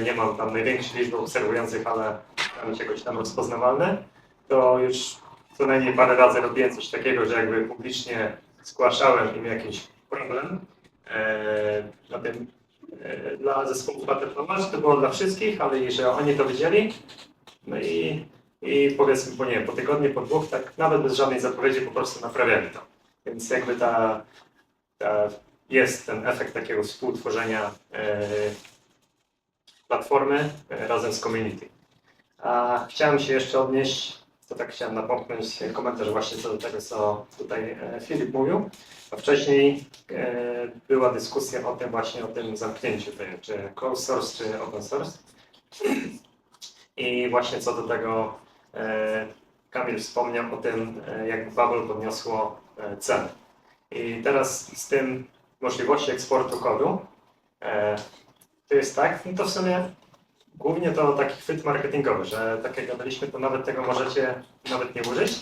nie mam tam największej liczby obserwujących, ale tam czegoś tam rozpoznawalne, to już co najmniej parę razy robiłem coś takiego, że jakby publicznie zgłaszałem im jakiś problem dla zespołu Butterfly, że to było dla wszystkich, ale i że oni to wiedzieli. No i powiedzmy po, nie wiem, po tygodniu, po dwóch, tak nawet bez żadnej zapowiedzi po prostu naprawiali to. Więc jakby jest ten efekt takiego współtworzenia platformy razem z community. A chciałem się jeszcze odnieść, to tak chciałem napomknąć komentarz właśnie co do tego, co tutaj Filip mówił. A wcześniej była dyskusja o tym właśnie, o tym zamknięciu, czy closed source, czy open source. I właśnie co do tego Kamil wspomniał o tym, jak Bubble podniosło ceny. I teraz z tym możliwości eksportu kodu, to jest tak, no to w sumie głównie to taki chwyt marketingowy, że tak jak gadaliśmy, to nawet tego możecie nawet nie użyć,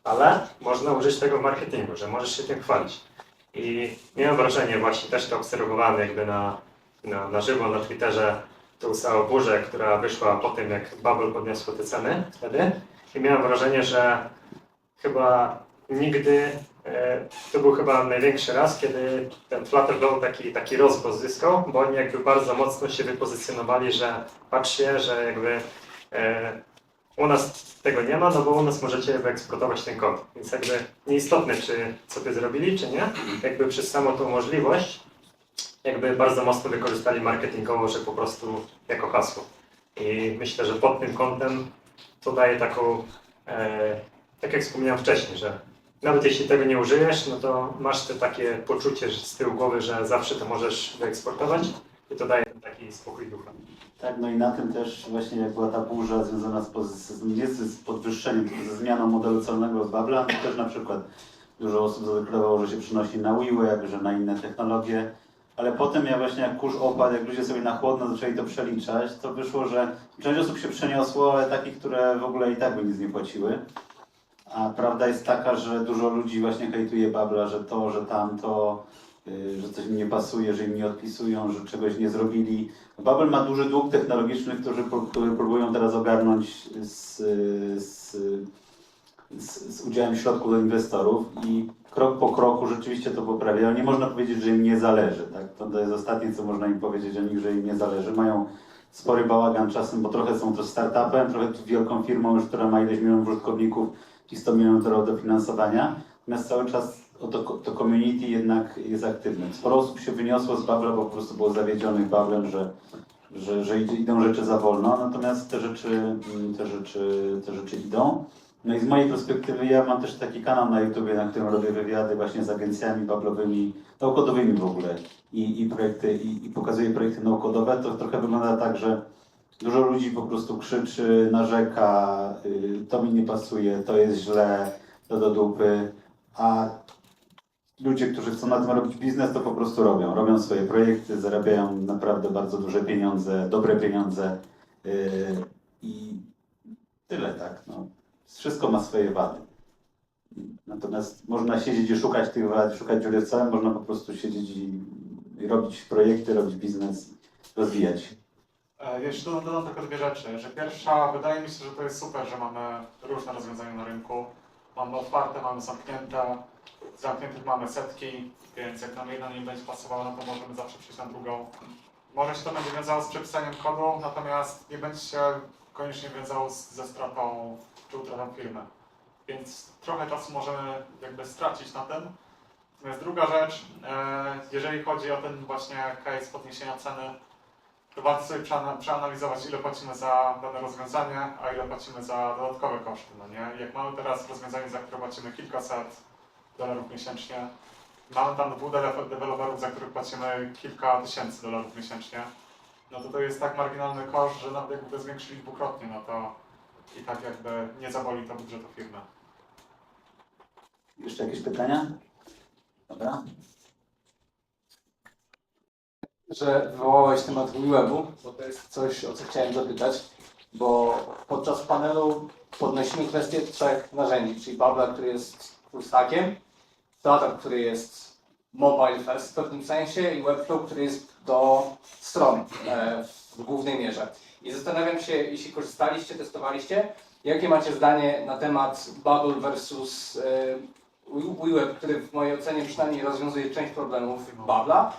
ale można użyć tego w marketingu, że możesz się tym chwalić. I miałem wrażenie, właśnie też to obserwowałem jakby na żywo na Twitterze, tą całą burzę, która wyszła po tym, jak Bubble podniosło te ceny wtedy. I miałem wrażenie, że chyba nigdy, to był chyba największy raz, kiedy ten Flutter taki rozgłos zyskał, bo oni jakby bardzo mocno się wypozycjonowali, że patrzcie, że jakby u nas tego nie ma, no bo u nas możecie wyeksportować ten kod. Więc jakby nieistotne, czy sobie zrobili, czy nie, jakby przez samą tą możliwość jakby bardzo mocno wykorzystali marketingowo, że po prostu jako hasło. I myślę, że pod tym kątem to daje taką, tak jak wspomniałem wcześniej, że nawet jeśli tego nie użyjesz, no to masz te takie poczucie że z tyłu głowy, że zawsze to możesz wyeksportować i to daje taki spokój ducha. Tak, no i na tym też właśnie jak była ta burza związana nie z podwyższeniem, tylko ze zmianą modelu celnego z Bubble'a, to też na przykład dużo osób zadeklarowało, że się przenosi na WeWork, że na inne technologie, ale potem jak kurz opadł, jak ludzie sobie na chłodno zaczęli to przeliczać, to wyszło, że część osób się przeniosło, ale takich, które w ogóle i tak by nic nie płaciły. A prawda jest taka, że dużo ludzi właśnie hejtuje Bubble'a, że to, że tamto, że coś im nie pasuje, że im nie odpisują, że czegoś nie zrobili. Bubble ma duży dług technologiczny, który próbują teraz ogarnąć z udziałem środków do inwestorów i krok po kroku rzeczywiście to poprawiają. Nie można powiedzieć, że im nie zależy. Tak? To jest ostatnie, co można im powiedzieć o nich, że im nie zależy. Mają spory bałagan czasem, bo trochę są to startupem, trochę wielką firmą już, która ma ileś milionów użytkowników i 100 milionów dolarów dofinansowania. Natomiast cały czas to community jednak jest aktywne. Sporo osób się wyniosło z Bubble'a, bo po prostu było zawiedzionych Bubblem, że idą rzeczy za wolno, natomiast te rzeczy idą. No i z mojej perspektywy ja mam też taki kanał na YouTubie, na którym robię wywiady właśnie z agencjami Bubble'owymi, no-codowymi w ogóle i projekty, i pokazuję projekty no-codowe. To trochę wygląda tak, że dużo ludzi po prostu krzyczy, narzeka, to mi nie pasuje, to jest źle, to do dupy, a ludzie, którzy chcą na tym robić biznes, to po prostu robią swoje projekty, zarabiają naprawdę bardzo duże pieniądze, dobre pieniądze i tyle, tak. No. Wszystko ma swoje wady. Natomiast można siedzieć i szukać tych wad, szukać dziury w całym, można po prostu siedzieć i robić projekty, robić biznes, rozwijać. Jeszcze dodam tylko dwie rzeczy, że pierwsza, wydaje mi się, że to jest super, że mamy różne rozwiązania na rynku. Mamy otwarte, mamy zamknięte, zamkniętych mamy setki, więc jak nam jedna nie będzie pasowała, no to możemy zawsze przejść na drugą. Może się to będzie wiązało z przepisaniem kodu, natomiast nie będzie się koniecznie wiązało ze stratą czy utratą firmy. Więc trochę czasu możemy jakby stracić na tym. Natomiast druga rzecz, jeżeli chodzi o ten właśnie case podniesienia ceny, to warto sobie przeanalizować, ile płacimy za dane rozwiązanie, a ile płacimy za dodatkowe koszty. No nie? Jak mamy teraz rozwiązanie, za które płacimy kilkaset dolarów miesięcznie, mamy tam 2 deweloperów, za których płacimy kilka tysięcy dolarów miesięcznie, no to jest tak marginalny koszt, że nawet jakby to zwiększyli dwukrotnie, no to i tak jakby nie zaboli to budżetu firmy. Jeszcze jakieś pytania? Dobra. Że wywołałeś temat WeWebu, bo to jest coś, o co chciałem zapytać, bo podczas panelu podnosimy kwestię 3 narzędzi, czyli Bubble'a, który jest full stackiem, Flutter, który jest mobile first w pewnym sensie i Webflow, który jest do stron w głównej mierze. I zastanawiam się, jeśli korzystaliście, testowaliście, jakie macie zdanie na temat Bubble versus WeWeb, który w mojej ocenie przynajmniej rozwiązuje część problemów Babla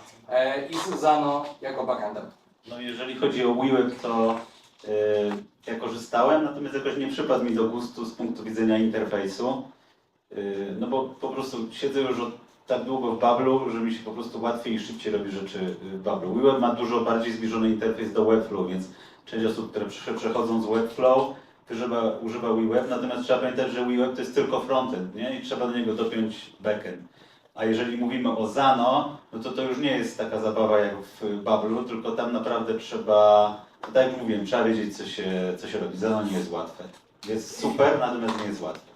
i Susano jako backendem. No jeżeli chodzi o WeWeb, to ja korzystałem, natomiast jakoś nie przypadł mi do gustu z punktu widzenia interfejsu. No bo po prostu siedzę już od tak długo w Bablu, że mi się po prostu łatwiej i szybciej robi rzeczy w Bablu. WeWeb ma dużo bardziej zbliżony interfejs do Webflow, więc część osób, które przechodzą z Webflow, używa WeWeb, natomiast trzeba pamiętać, że WeWeb to jest tylko frontend, nie? I trzeba do niego dopiąć backend. A jeżeli mówimy o Zano, no to już nie jest taka zabawa jak w Bablu, tylko tam naprawdę trzeba, no tak jak mówiłem, trzeba wiedzieć, co się robi. Zano nie jest łatwe. Jest super, natomiast nie jest łatwe.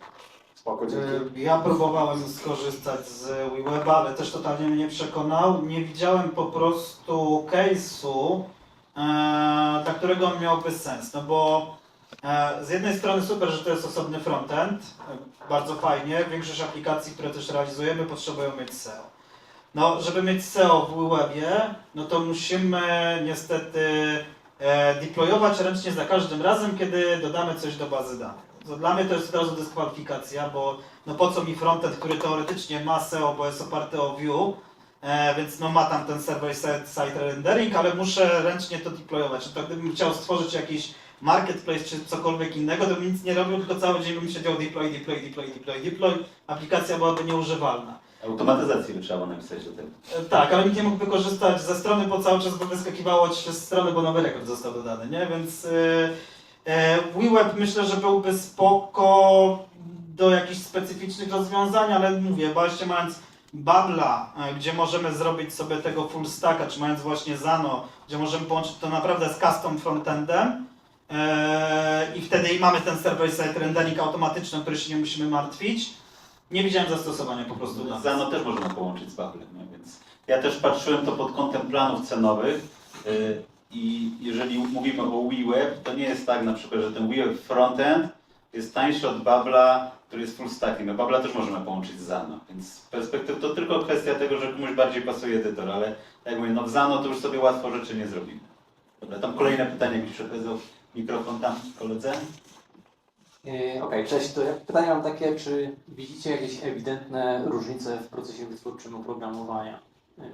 Spoko, dzięki. Ja próbowałem skorzystać z WeWeba, ale też totalnie mnie nie przekonał. Nie widziałem po prostu case'u, dla którego on miałby sens. No bo z jednej strony super, że to jest osobny frontend, bardzo fajnie. Większość aplikacji, które też realizujemy, potrzebują mieć SEO. No, żeby mieć SEO w WeWebie, no to musimy niestety deployować ręcznie za każdym razem, kiedy dodamy coś do bazy danych. To dla mnie to jest od razu dyskwalifikacja, bo no po co mi frontend, który teoretycznie ma SEO, bo jest oparty o Vue, więc no ma tam ten server-side rendering, ale muszę ręcznie to deployować. To gdybym chciał stworzyć jakiś marketplace czy cokolwiek innego, to bym nic nie robił, tylko cały dzień bym siedział deploy, aplikacja byłaby nieużywalna. Automatyzację by trzeba było napisać do tego. Tak, ale nikt nie mógłby korzystać ze strony, bo cały czas by wyskakiwało ci się z strony, bo nowy rekord został dodany, nie? Więc WeWeb myślę, że byłby spoko do jakichś specyficznych rozwiązań, ale mówię, właśnie mając Babla, gdzie możemy zrobić sobie tego full stacka, czy mając właśnie Zano, gdzie możemy połączyć to naprawdę z custom frontendem i wtedy mamy ten server-side rendering automatyczny, który się nie musimy martwić. Nie widziałem zastosowania po prostu dla nas. Zano też można połączyć z Bablem, no więc ja też patrzyłem to pod kątem planów cenowych i jeżeli mówimy o WeWeb, to nie jest tak na przykład, że ten WeWeb frontend jest tańszy od Babla, który jest full stackiem. No Babla też możemy połączyć z Zano, więc z perspektywy to tylko kwestia tego, że komuś bardziej pasuje edytor, ale jak mówię, no w Zano to już sobie łatwo rzeczy nie zrobimy. Dobra, tam kolejne pytanie, jakbyś przekazał mikrofon tam koledze. Okej, cześć. To ja pytanie mam takie, czy widzicie jakieś ewidentne różnice w procesie wytwórczym oprogramowania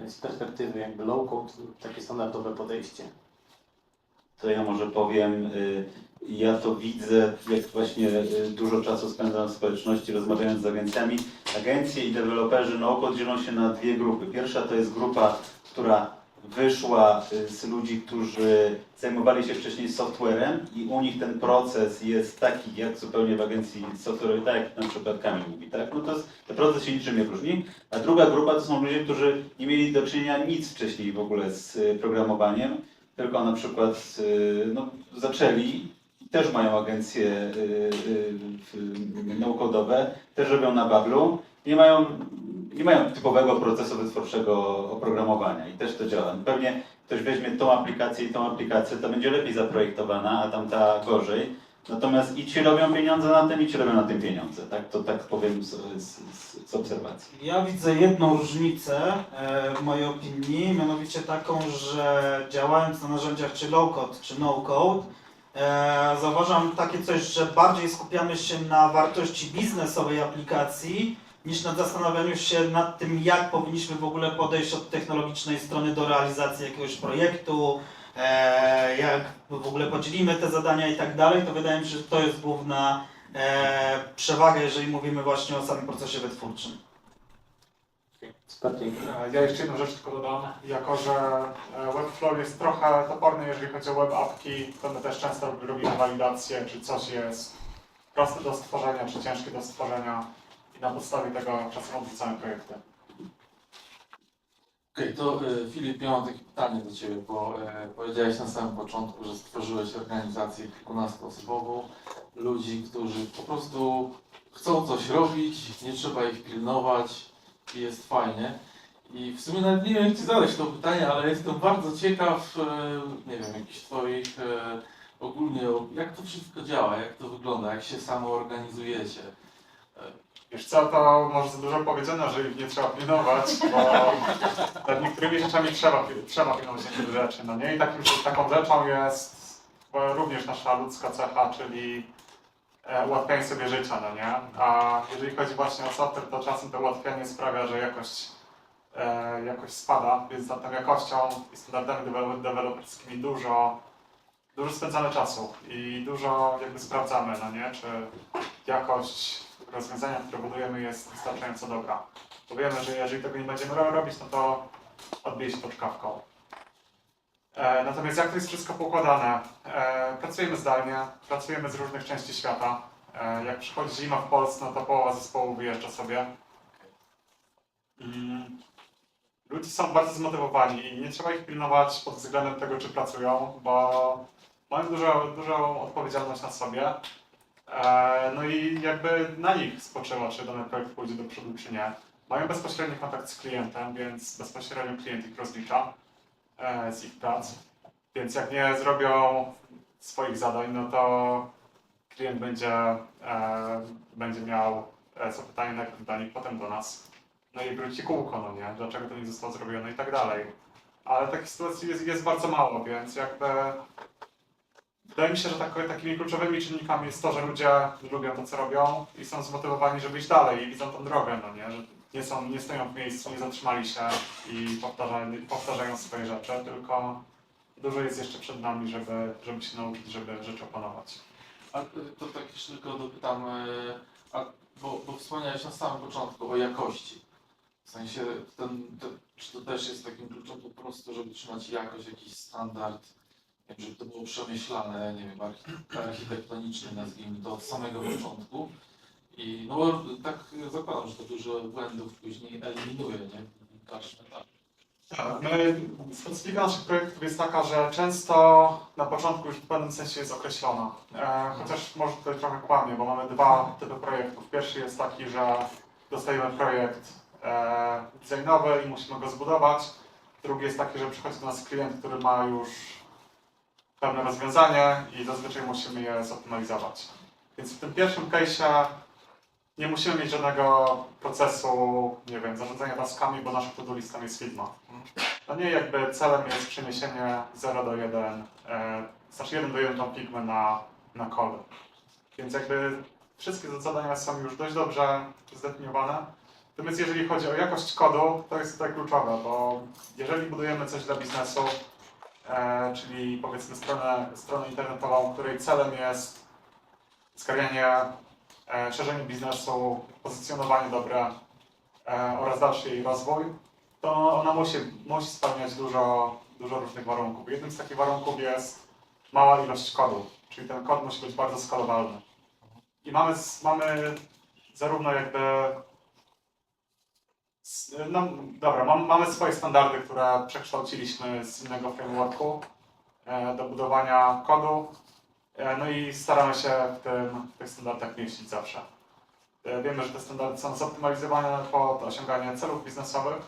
z perspektywy jakby low-code, takie standardowe podejście? To ja może powiem, ja to widzę, jak właśnie dużo czasu spędzam w społeczności, rozmawiając z agencjami. Agencje i deweloperzy no-code dzielą się na dwie grupy. Pierwsza to jest grupa, która wyszła z ludzi, którzy zajmowali się wcześniej softwarem i u nich ten proces jest taki, jak zupełnie w agencji software'owej, tak jak na przykład Kamil mówi, tak? No to ten proces się niczym nie różni. A druga grupa to są ludzie, którzy nie mieli do czynienia nic wcześniej w ogóle z programowaniem, tylko na przykład no, zaczęli i też mają agencje no-code'owe, też robią na Bablu, nie mają typowego procesu wytwórczego oprogramowania i też to działa. Pewnie ktoś weźmie tą aplikację i tą aplikację, to będzie lepiej zaprojektowana, a tamta gorzej. Natomiast i ci robią pieniądze na tym, i ci robią na tym pieniądze. Tak, to tak powiem z obserwacji. Ja widzę jedną różnicę w mojej opinii, mianowicie taką, że działając na narzędziach czy low-code, czy no-code, zauważam takie coś, że bardziej skupiamy się na wartości biznesowej aplikacji, niż nad zastanawianiu się nad tym, jak powinniśmy w ogóle podejść od technologicznej strony do realizacji jakiegoś projektu, jak w ogóle podzielimy te zadania i tak dalej, to wydaje mi się, że to jest główna przewaga, jeżeli mówimy właśnie o samym procesie wytwórczym. Super, dzięki. Ja jeszcze jedną rzecz tylko dodam. Jako że Webflow jest trochę toporny, jeżeli chodzi o web appki, to my też często robimy walidację, czy coś jest proste do stworzenia, czy ciężkie do stworzenia i na podstawie tego czasem odrzucamy projekty. Okej, to Filip, ja mam takie pytanie do Ciebie, bo powiedziałeś na samym początku, że stworzyłeś organizację kilkunastoosobową, ludzi, którzy po prostu chcą coś robić, nie trzeba ich pilnować i jest fajnie. I w sumie nawet nie wiem, jak Ci zadać to pytanie, ale jestem bardzo ciekaw, nie wiem, jakichś Twoich ogólnie, jak to wszystko działa, jak to wygląda, jak się samo organizujecie. Wiesz co, to może za dużo powiedziane, że ich nie trzeba pilnować, bo nad niektórymi rzeczami trzeba pilnować niektóre rzeczy, no nie? I taką rzeczą jest również nasza ludzka cecha, czyli ułatwianie sobie życia, no nie? A jeżeli chodzi właśnie o software, to czasem to ułatwianie sprawia, że jakość spada, więc nad tą jakością i standardami deweloperskimi dużo spędzamy czasu i dużo jakby sprawdzamy, no nie? Czy jakość rozwiązania, które budujemy, jest wystarczająco dobra. Bo wiemy, że jeżeli tego nie będziemy robić, no to odbije się to czkawką. Natomiast jak to jest wszystko poukładane? Pracujemy zdalnie, pracujemy z różnych części świata. Jak przychodzi zima w Polsce, no to połowa zespołu wyjeżdża sobie. Ludzie są bardzo zmotywowani i nie trzeba ich pilnować pod względem tego, czy pracują, bo mają dużą odpowiedzialność na sobie. No i jakby na nich spoczywa, czy dany projekt pójdzie do przodu, czy nie. Mają bezpośredni kontakt z klientem, więc bezpośrednio klient ich rozlicza z ich prac. Więc jak nie zrobią swoich zadań, no to klient będzie miał zapytanie najpierw do nich, potem do nas. No i wróci kółko, no nie? Dlaczego to nie zostało zrobione i tak dalej. Ale takich sytuacji jest bardzo mało, więc jakby wydaje mi się, że takimi kluczowymi czynnikami jest to, że ludzie lubią to, co robią i są zmotywowani, żeby iść dalej i widzą tą drogę, no nie? Że nie stoją w miejscu, nie zatrzymali się i powtarzają swoje rzeczy, tylko dużo jest jeszcze przed nami, żeby się nauczyć, żeby rzeczy opanować. A to tak jeszcze tylko dopytam, bo wspomniałeś na samym początku o jakości. W sensie, czy to też jest takim kluczem po prostu, żeby trzymać jakość, jakiś standard, żeby to było przemyślane, nie wiem, architektonicznie, nazwijmy to, od samego początku. I no bo tak zakładam, że to dużo błędów później eliminuje, nie? W dalszym etapie. Specyfika naszych projektów jest taka, że często na początku już w pewnym sensie jest określona. Chociaż może tutaj trochę kłamie, bo mamy dwa typy projektów. Pierwszy jest taki, że dostajemy projekt designowy i musimy go zbudować. Drugi jest taki, że przychodzi do nas klient, który ma już pewne rozwiązanie i zazwyczaj musimy je zoptymalizować. Więc w tym pierwszym case'ie nie musimy mieć żadnego procesu, nie wiem, zarządzania taskami, bo naszą to-do listą jest Figma. No nie, jakby celem jest przeniesienie 0 do 1, znaczy 1 do 1 tą Figmę na kod. Więc jakby wszystkie zadania są już dość dobrze zdefiniowane. Natomiast jeżeli chodzi o jakość kodu, to jest tutaj kluczowe, bo jeżeli budujemy coś dla biznesu, czyli powiedzmy stronę internetową, której celem jest zgarnianie, szerzenie biznesu, pozycjonowanie dobre oraz dalszy jej rozwój, to ona musi spełniać dużo różnych warunków. Jednym z takich warunków jest mała ilość kodu, czyli ten kod musi być bardzo skalowalny. I mamy zarówno jakby no dobra, mamy swoje standardy, które przekształciliśmy z innego frameworku do budowania kodu. No i staramy się w tych standardach mieścić zawsze. Wiemy, że te standardy są zoptymalizowane pod osiąganie celów biznesowych.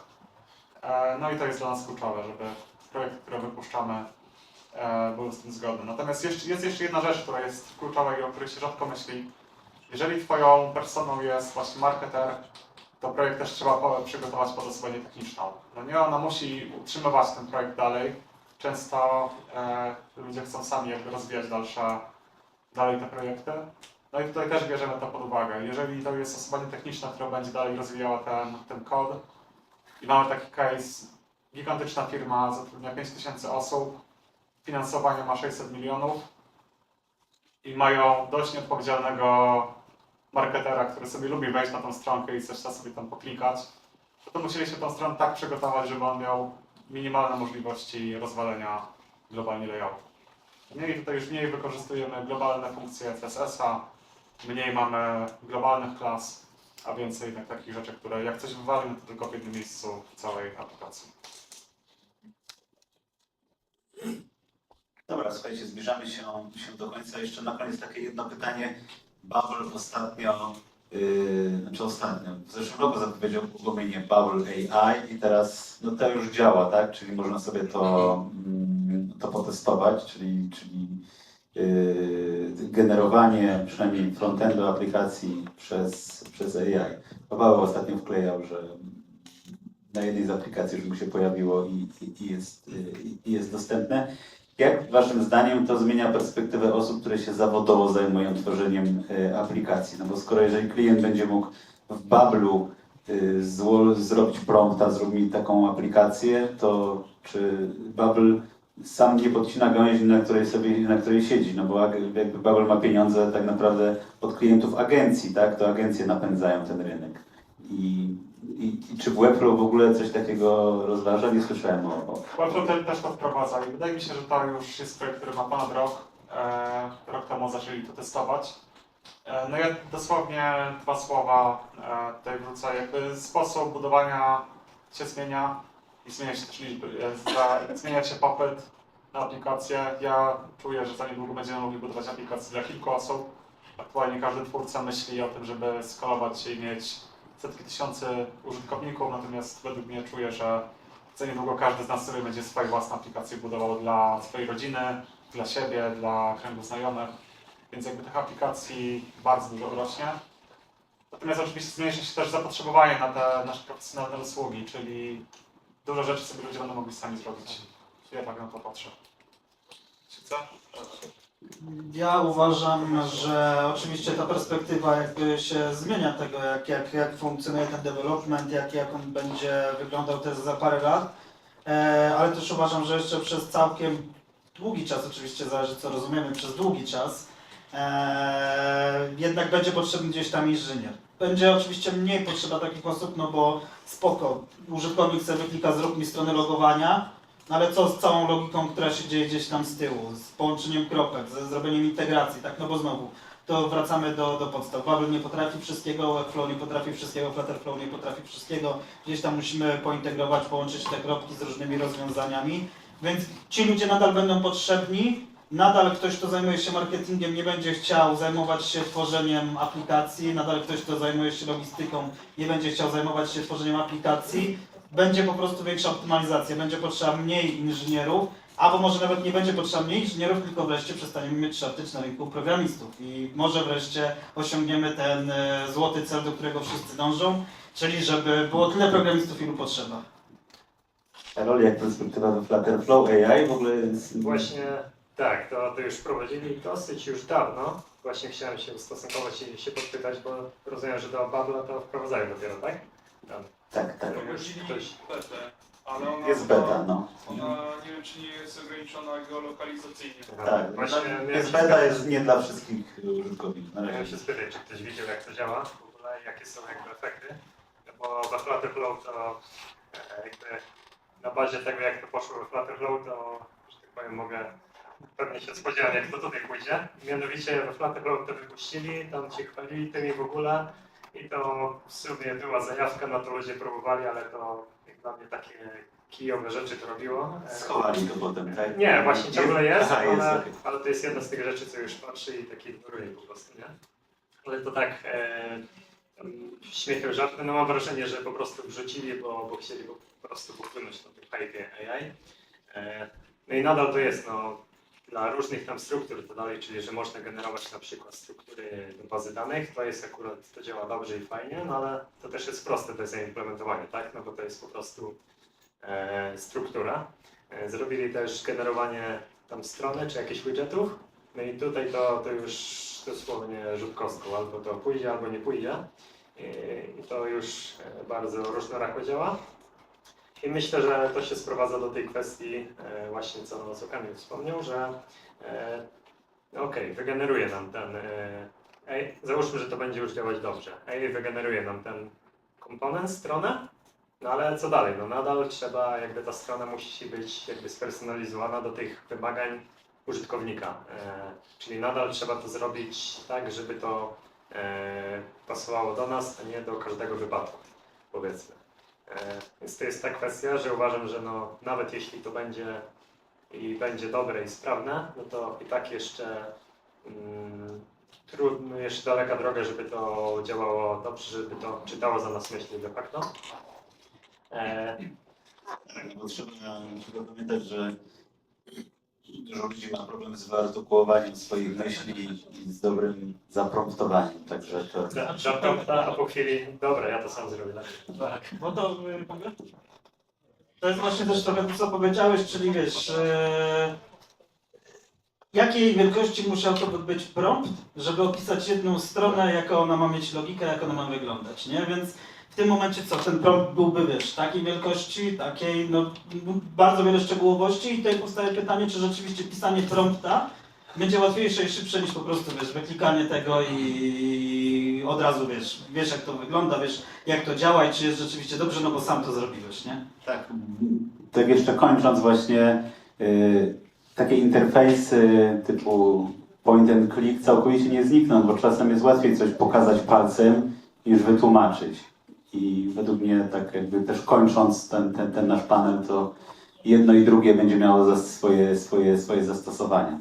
No i to jest dla nas kluczowe, żeby projekty, które wypuszczamy, były z tym zgodne. Natomiast jest jeszcze jedna rzecz, która jest kluczowa i o której się rzadko myśli. Jeżeli twoją personą jest właśnie marketer, to projekt też trzeba przygotować pod osobę techniczną. No nie, ona musi utrzymywać ten projekt dalej. Często ludzie chcą sami jakby rozwijać dalej te projekty. No i tutaj też bierzemy to pod uwagę. Jeżeli to jest osoba nietechniczna, która będzie dalej rozwijała ten kod i mamy taki case, gigantyczna firma zatrudnia 5000 osób, finansowanie ma 600 milionów i mają dość nieodpowiedzialnego marketera, który sobie lubi wejść na tą stronkę i chce sobie tam poklikać, to musieliśmy tą stronę tak przygotować, żeby on miał minimalne możliwości rozwalenia globalnie layoutu. Tutaj już mniej wykorzystujemy globalne funkcje CSS-a, mniej mamy globalnych klas, a więcej takich rzeczy, które jak coś wywalimy, to tylko w jednym miejscu w całej aplikacji. Dobra, słuchajcie, zbliżamy się do końca. Jeszcze na koniec takie jedno pytanie. Bubble ostatnio, w zeszłym roku zapowiedział uruchomienie Bubble AI i teraz no to już działa, tak? Czyli można sobie to potestować, czyli generowanie przynajmniej frontendu aplikacji przez AI. Paweł ostatnio wklejał, że na jednej z aplikacji już mu się pojawiło i jest dostępne. Jak waszym zdaniem to zmienia perspektywę osób, które się zawodowo zajmują tworzeniem aplikacji? No bo skoro jeżeli klient będzie mógł w Bablu zrobić prompta, zrób mi taką aplikację, to czy Bubble sam nie podcina gałęzi, na której siedzi? No bo jakby Bubble ma pieniądze tak naprawdę od klientów agencji, tak? To agencje napędzają ten rynek. I czy w Webflow w ogóle coś takiego rozważa? Nie słyszałem o... Webflow też to wprowadza i wydaje mi się, że to już jest projekt, który ma ponad rok. Rok temu zaczęli to testować. No ja dosłownie 2 słowa tutaj wrócę. Jakby sposób budowania się zmienia i zmienia się też liczby. Zmienia się popyt na aplikacje. Ja czuję, że za niedługo będziemy mogli budować aplikacje dla kilku osób. Aktualnie każdy twórca myśli o tym, żeby skalować się i mieć setki tysięcy użytkowników, natomiast według mnie czuję, że za niedługo każdy z nas sobie będzie swoje własne aplikacje budował dla swojej rodziny, dla siebie, dla kręgu znajomych, więc jakby tych aplikacji bardzo dużo rośnie. Natomiast oczywiście zmniejszy się też zapotrzebowanie na te nasze profesjonalne usługi, czyli dużo rzeczy sobie ludzie będą mogli sami zrobić. Ja tak na to patrzę. Czy co? Ja uważam, że oczywiście ta perspektywa jakby się zmienia tego, jak funkcjonuje ten development, jak on będzie wyglądał też za parę lat, ale też uważam, że jeszcze przez całkiem długi czas, oczywiście zależy co rozumiemy przez długi czas, jednak będzie potrzebny gdzieś tam inżynier. Będzie oczywiście mniej potrzeba takich osób, no bo spoko, użytkownik sobie wyklika zrób mi stronę logowania, no ale co z całą logiką, która się dzieje gdzieś tam z tyłu, z połączeniem kropek, ze zrobieniem integracji, tak? No bo znowu, to wracamy do podstaw. Bubble nie potrafi wszystkiego, Webflow nie potrafi wszystkiego, Flutterflow nie potrafi wszystkiego. Gdzieś tam musimy pointegrować, połączyć te kropki z różnymi rozwiązaniami. Więc ci ludzie nadal będą potrzebni. Nadal ktoś, kto zajmuje się marketingiem, nie będzie chciał zajmować się tworzeniem aplikacji. Nadal ktoś, kto zajmuje się logistyką, nie będzie chciał zajmować się tworzeniem aplikacji. Będzie po prostu większa optymalizacja, będzie potrzeba mniej inżynierów, albo może nawet nie będzie potrzeba mniej inżynierów, tylko wreszcie przestaniemy mieć shortage na rynku programistów i może wreszcie osiągniemy ten złoty cel, do którego wszyscy dążą, czyli żeby było tyle programistów, ilu potrzeba. Karol, jak perspektywa do Flutterflow AI w ogóle jest... Właśnie tak, to już wprowadzili dosyć już dawno. Właśnie chciałem się ustosunkować i się podpytać, bo rozumiem, że do Bubble'a to wprowadzają dopiero, tak? Tak, tak. Wprowadzili Ktoś- betę, ale ona, Jest beta, no. ona nie wiem czy nie jest ograniczona geolokalizacyjnie. Tak, Właśnie jest beta, jest nie dla wszystkich użytkowników. Na Miałem razie. się spytać, czy ktoś widział, jak to działa w ogóle, jakie są jakby efekty. No bo we Flutterflow to jakby na bazie tego, jak to poszło we Flutterflow, to, że tak powiem, mogę pewnie się spodziewać, jak to tutaj pójdzie. Mianowicie we Flutterflow to wypuścili, tam się chwalili tymi w ogóle i to w sumie była zajawka na to, ludzie próbowali, ale to jak dla mnie takie kijowe rzeczy to robiło. Schowali to potem, tak? Nie, właśnie ciągle jest, Aha, jest, ale, okej. ale to jest jedna z tych rzeczy, co już patrzy i takie ignoruje po prostu, nie? Ale to tak śmiechem żartem, no mam wrażenie, że po prostu wrzucili, bo chcieli po prostu popłynąć na tym hypie AI. No i nadal to jest, no, dla różnych tam struktur to dalej, czyli że można generować na przykład struktury do bazy danych, to jest akurat, to działa dobrze i fajnie, no ale to też jest proste do zaimplementowania, tak? No bo to jest po prostu struktura. Zrobili też generowanie tam strony czy jakichś widgetów, no i tutaj to już dosłownie rzut kostką, albo to pójdzie, albo nie pójdzie. I to już bardzo różnorakowo działa. I myślę, że to się sprowadza do tej kwestii właśnie, co Kamil wspomniał, że okej, wygeneruje nam ten załóżmy, że to będzie już działać dobrze. AI wygeneruje nam ten komponent, stronę, no ale co dalej? No nadal trzeba, jakby ta strona musi być jakby spersonalizowana do tych wymagań użytkownika. Czyli nadal trzeba to zrobić tak, żeby to pasowało do nas, a nie do każdego wypadku, powiedzmy. Więc to jest ta kwestia, że uważam, że no, nawet jeśli to będzie dobre i sprawne, no to i tak jeszcze trudno, jeszcze daleka droga, żeby to działało dobrze, żeby to czytało za nas myśli de facto. Bo trzeba pamiętać, że dużo ludzi ma problem z wyartykułowaniem swoich myśli i z dobrym zapromptowaniem, także to... A po chwili, dobra, ja to sam zrobię. Tak, bo to jest właśnie też trochę to, co powiedziałeś, czyli wiesz, Jakiej wielkości musiałby być prompt, żeby opisać jedną stronę, jaka ona ma mieć logikę, jak ona ma wyglądać, nie? Więc w tym momencie co, ten prompt byłby, wiesz, takiej wielkości, takiej, no, bardzo wiele szczegółowości i tutaj powstaje pytanie, czy rzeczywiście pisanie prompta będzie łatwiejsze i szybsze niż po prostu, wiesz, wyklikanie tego i od razu, wiesz jak to wygląda, wiesz jak to działa i czy jest rzeczywiście dobrze, no bo sam to zrobiłeś, nie? Tak. Tak jeszcze kończąc właśnie, takie interfejsy typu point and click całkowicie nie znikną, bo czasem jest łatwiej coś pokazać palcem niż wytłumaczyć. I według mnie tak jakby też kończąc ten nasz panel, to jedno i drugie będzie miało swoje zastosowanie.